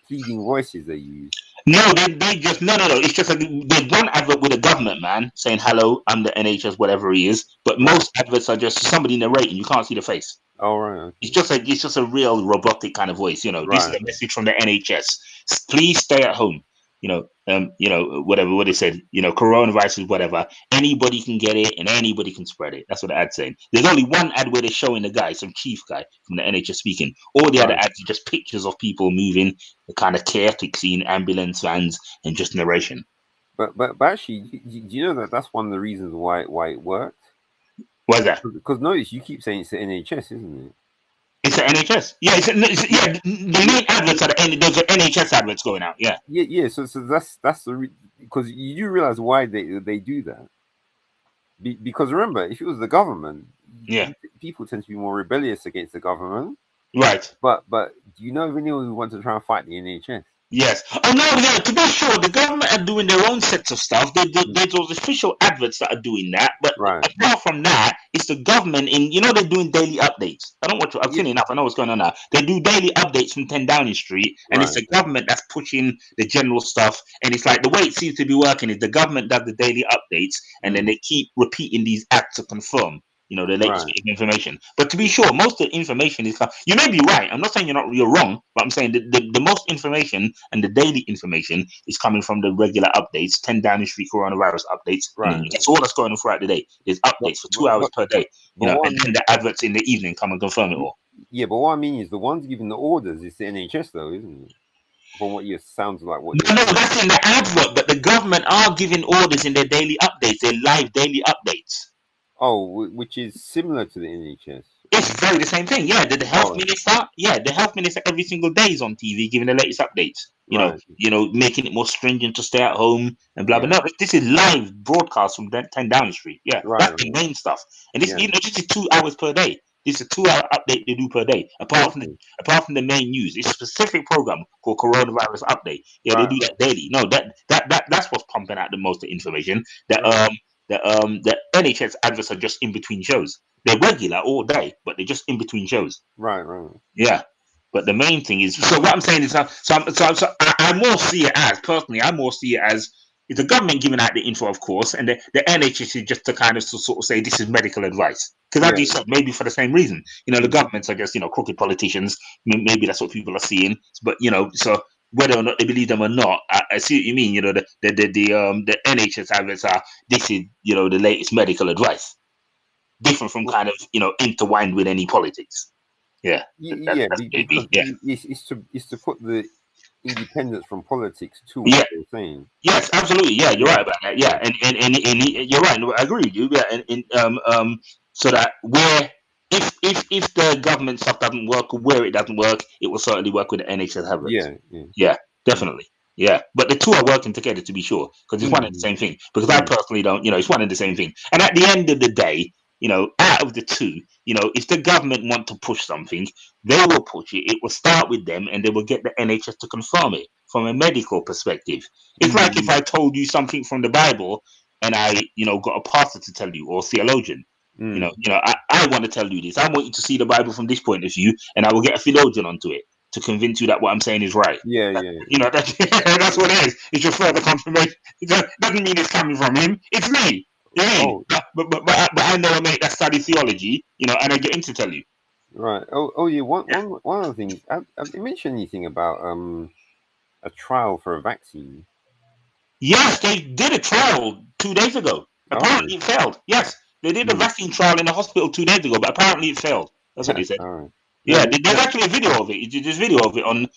S2: pleading voices they use?
S1: No, they just no. It's just like there's one advert with a government man saying hello, I'm the NHS, whatever he is. But
S2: Right.
S1: most adverts are just somebody narrating. You can't see the face.
S2: Oh right. Okay.
S1: It's just a real robotic kind of voice. You know, this is
S2: Right.
S1: a message from the NHS. Please stay at home. whatever what they said, coronavirus is whatever. Anybody can get it and anybody can spread it. That's what the ad's saying. There's only one ad where they're showing the guy, some chief guy from the NHS speaking. All the other ads are just pictures of people moving, the kind of chaotic scene, ambulance vans, and just narration.
S2: But actually, do you know that that's one of the reasons why it worked?
S1: Why is that?
S2: Because notice you keep saying it's the NHS, isn't it?
S1: It's the NHS. Yeah, the main adverts are those are NHS adverts going out. Yeah.
S2: Yeah. So that's the because you do realize why they do that. Because remember, if it was the government, people tend to be more rebellious against the government.
S1: Right.
S2: But do you know of anyone who wants to try and fight the NHS?
S1: Yes. Oh no, yeah. To be sure, the government are doing their own sets of stuff. There's those official adverts that are doing that. But apart from that, it's the government they're doing daily updates. I don't watch. I've seen enough. I know what's going on now. They do daily updates from 10 Downing Street, and it's the government that's pushing the general stuff. And it's like the way it seems to be working is the government does the daily updates, and then they keep repeating these ads to confirm the latest information. But to be sure, most of the information is. You may be right. I'm not saying you're wrong, but I'm saying the most information and the daily information is coming from the regular updates, 10 Downing Street coronavirus updates. And that's all that's going on throughout the day. There's updates for 2 hours per day. And then the adverts in the evening come and confirm it all.
S2: Yeah, but what I mean is the ones giving the orders is the NHS, though, isn't it? From what you sounds like.
S1: No, that's in the advert, but the government are giving orders in their daily updates, their live daily updates.
S2: Oh, which is similar to the NHS.
S1: It's very the same thing. Yeah, the health minister. Yeah, the health minister every single day is on TV giving the latest updates. Making it more stringent to stay at home and blah blah. No, this is live broadcast from 10 Downing Street. Yeah, that's the main stuff. And this, this is 2 hours per day. This is a 2-hour update they do per day. Apart from the main news, it's a specific program called Coronavirus Update. Yeah, they do that daily. No, that's what's pumping out the most of information. The NHS adverts are just in between shows. They're regular all day, but they're just in between shows.
S2: Right.
S1: Yeah, but the main thing is. So what I'm saying is, I more see it as personally. I more see it as it's the government giving out the info, of course, and the NHS is just to kind of sort of say this is medical advice. Because as you said, maybe for the same reason, the governments are just crooked politicians. Maybe that's what people are seeing. But so. Whether or not they believe them or not, I see what you mean. The NHS adverts are this is the latest medical advice, different from kind of intertwined with any politics. Yeah,
S2: because it's to put the independence from politics to what they're saying.
S1: Yes, absolutely. Yeah, you're right about that. Yeah, and you're right. I agree with you. Yeah, so that where. If the government stuff doesn't work or where it doesn't work, it will certainly work with the NHS adverts. Yeah, definitely. Yeah, but the two are working together to be sure because it's one and the same thing. Because I personally don't, it's one and the same thing. And at the end of the day, out of the two, if the government want to push something, they will push it. It will start with them, and they will get the NHS to confirm it from a medical perspective. It's like if I told you something from the Bible, and I, got a pastor to tell you or theologian. I want to tell you this. I want you to see the Bible from this point of view, and I will get a theologian onto it to convince you that what I'm saying is right. That's what it is. It's your further confirmation. It doesn't mean it's coming from him. It's me. But I know a mate that studies theology, and I get him to tell you.
S2: Right. One of the things. Have you mentioned anything about a trial for a vaccine?
S1: Yes, they did a trial 2 days ago. Apparently, it failed. Yes. They did a vaccine trial in the hospital 2 days ago, but apparently it failed. That's what they said. Yeah, there's actually a video of it. There's video of it on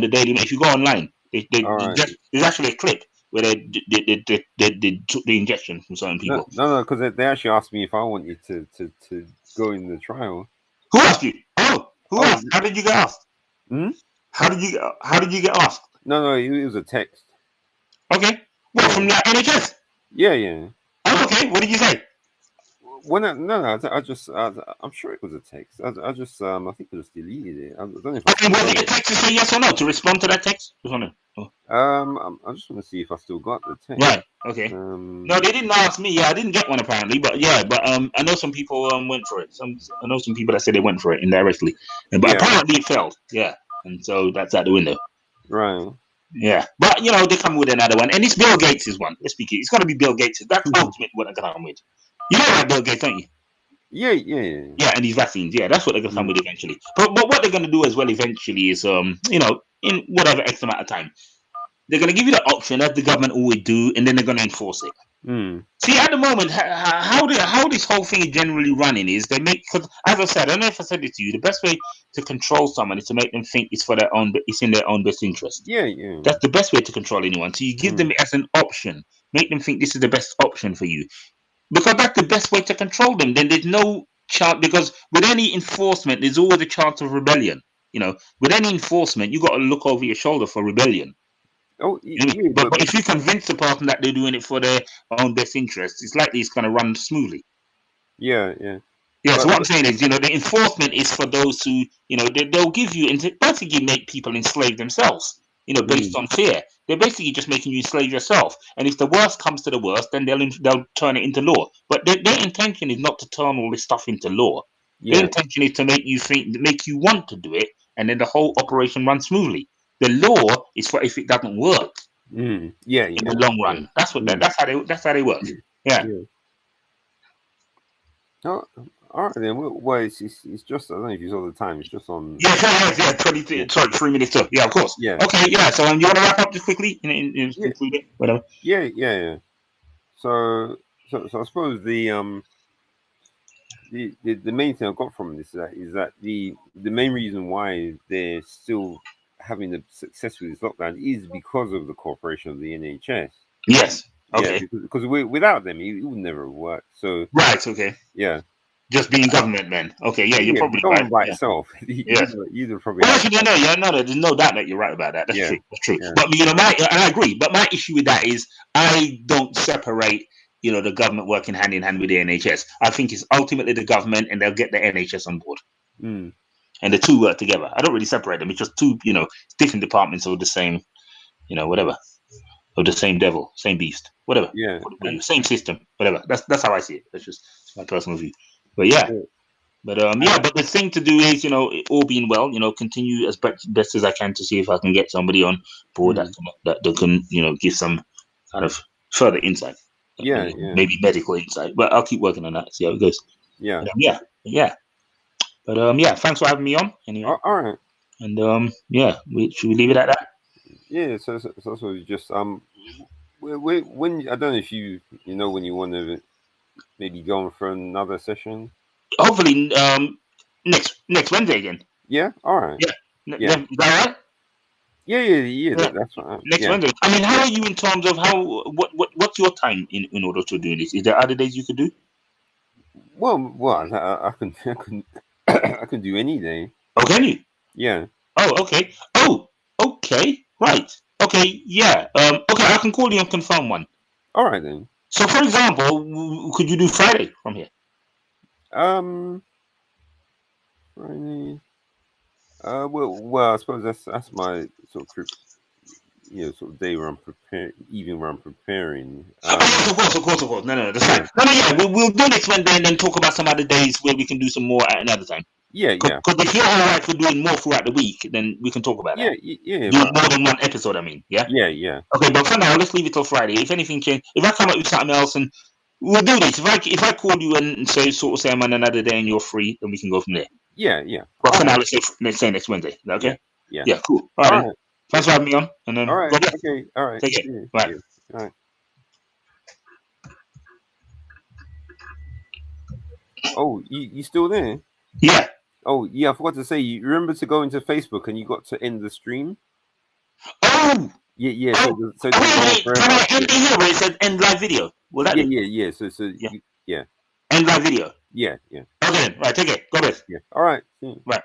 S1: the Daily Mail. If you go online, there's actually a clip where they took the injection from certain people.
S2: No, because they actually asked me if I wanted to go in the trial.
S1: Who asked you? Who asked? How did you get asked? How did you get asked?
S2: No, it was a text.
S1: Okay. What, from the NHS?
S2: Yeah.
S1: Oh, okay. What did you say?
S2: I'm sure it was a text. I think I just deleted it. I don't know if
S1: was it a text to say yes or no, to respond to that text?
S2: I just want to see if I still got the text.
S1: Right. Okay. No, they didn't ask me. Yeah, I didn't get one apparently, but I know some people went for it. I know some people that said they went for it indirectly, but apparently it failed. Yeah, and so that's out the window.
S2: Right.
S1: Yeah, but they come with another one, and it's Bill Gates' one. Let's speak it. It's got to be Bill Gates'. That's ultimate what they're gonna come with. You know about Bill Gates, don't you?
S2: Yeah.
S1: Yeah, and these vaccines. Yeah, that's what they're gonna come with eventually. But what they're gonna do as well eventually is in whatever X amount of time, they're going to give you the option, as the government always do, and then they're going to enforce it. See, at the moment, how this whole thing is generally running is they make, because as I said, I don't know if I said it to you, the best way to control someone is to make them think it's for their own, it's in their own best interest.
S2: Yeah, yeah.
S1: That's the best way to control anyone. So you give them it as an option, make them think this is the best option for you, because that's the best way to control them. Then there's no chance, because with any enforcement, there's always a chance of rebellion. You know, with any enforcement, you got to look over your shoulder for rebellion.
S2: Oh,
S1: yeah, but if you convince the person that they're doing it for their own best interest, it's likely it's going to run smoothly.
S2: Yeah, yeah.
S1: Yeah, so what I'm saying is, you know, the enforcement is for those who, you know, they'll give you, basically make people enslave themselves, you know, based on fear. They're basically just making you enslave yourself. And if the worst comes to the worst, then they'll turn it into law. But their intention is not to turn all this stuff into law. Yeah. Their intention is to make you think, make you want to do it, and then the whole operation runs smoothly. The law is for if it doesn't work.
S2: Yeah,
S1: in the long run. That's what that's how they work. Yeah.
S2: Oh, all right then. Well, it's just, I don't know if you saw the time. It's just on.
S1: Yeah. 3 minutes too. Yeah, of course.
S2: Yeah.
S1: Okay. Yeah. So you want to wrap up just quickly and conclude it, whatever.
S2: Yeah. So I suppose the main thing I got from this is that the main reason why they're still having the success with this lockdown is because of the cooperation of the NHS.
S1: Yes. Okay.
S2: Yeah, because without them, it would never work. So
S1: right. Okay.
S2: Yeah.
S1: Just being government, man. Okay. Yeah, you're probably right.
S2: By itself. You'd probably.
S1: Well, actually, there's no doubt that you're right about that. That's true. That's true. Yeah. But you know, and I agree. But my issue with that is I don't separate, you know, the government working hand in hand with the NHS. I think it's ultimately the government, and they'll get the NHS on board. And the two work together. I don't really separate them. It's just two, you know, different departments of the same, you know, whatever, of the same devil, same beast, whatever.
S2: Yeah.
S1: Same system, whatever. That's how I see it. That's just my personal view. But yeah. But but the thing to do is, you know, all being well, you know, continue as best as I can to see if I can get somebody on board that can, you know, give some kind of further insight. Maybe medical insight. But I'll keep working on that. See how it goes.
S2: Yeah.
S1: But thanks for having me on. Anyway.
S2: All right.
S1: And should we leave it at that?
S2: Yeah. So just when I don't know if you know when you want to maybe go on for another session.
S1: Hopefully, next Wednesday again.
S2: Yeah. All right.
S1: Yeah. Is that right?
S2: Yeah. That's right.
S1: Next Wednesday. I mean, how are you in terms of what's your time in order to do this? Is there other days you could do?
S2: Well, I can do any day.
S1: Oh, can you?
S2: Yeah.
S1: Oh, okay. Oh, okay. Right. Okay. Yeah. Okay. I can call you and confirm one.
S2: All right then.
S1: So, for example, could you do Friday from here?
S2: Friday. Well, I suppose that's my sort of sort of day where I'm preparing, even where I'm preparing.
S1: Of course. No, that's fine. No, yeah, we'll do next Wednesday and then talk about some other days where we can do some more at another time.
S2: Yeah.
S1: Because if you're all right for doing more throughout the week, then we can talk about that.
S2: Yeah.
S1: Do more than one episode, I mean. Yeah.
S2: Yeah.
S1: Okay, but for now, let's leave it till Friday. If anything changes, if I come up with something else, and we'll do this. If I call you and say I'm on another day and you're free, then we can go from there.
S2: Yeah.
S1: But for now, let's say next Wednesday. Okay.
S2: Yeah.
S1: Cool. All right. Thanks for having me on. And then
S2: all right. Okay. All right.
S1: Take care. Bye.
S2: All right. Oh, you still there?
S1: Yeah.
S2: Oh, yeah. I forgot to say. You remember to go into Facebook and you got to end the stream.
S1: Oh.
S2: Yeah.
S1: Oh. So can I end it here where it says end live video? Will that?
S2: Yeah. So
S1: end live video.
S2: Yeah.
S1: Okay. Right. Take it. Go ahead.
S2: Yeah. All right.
S1: Right.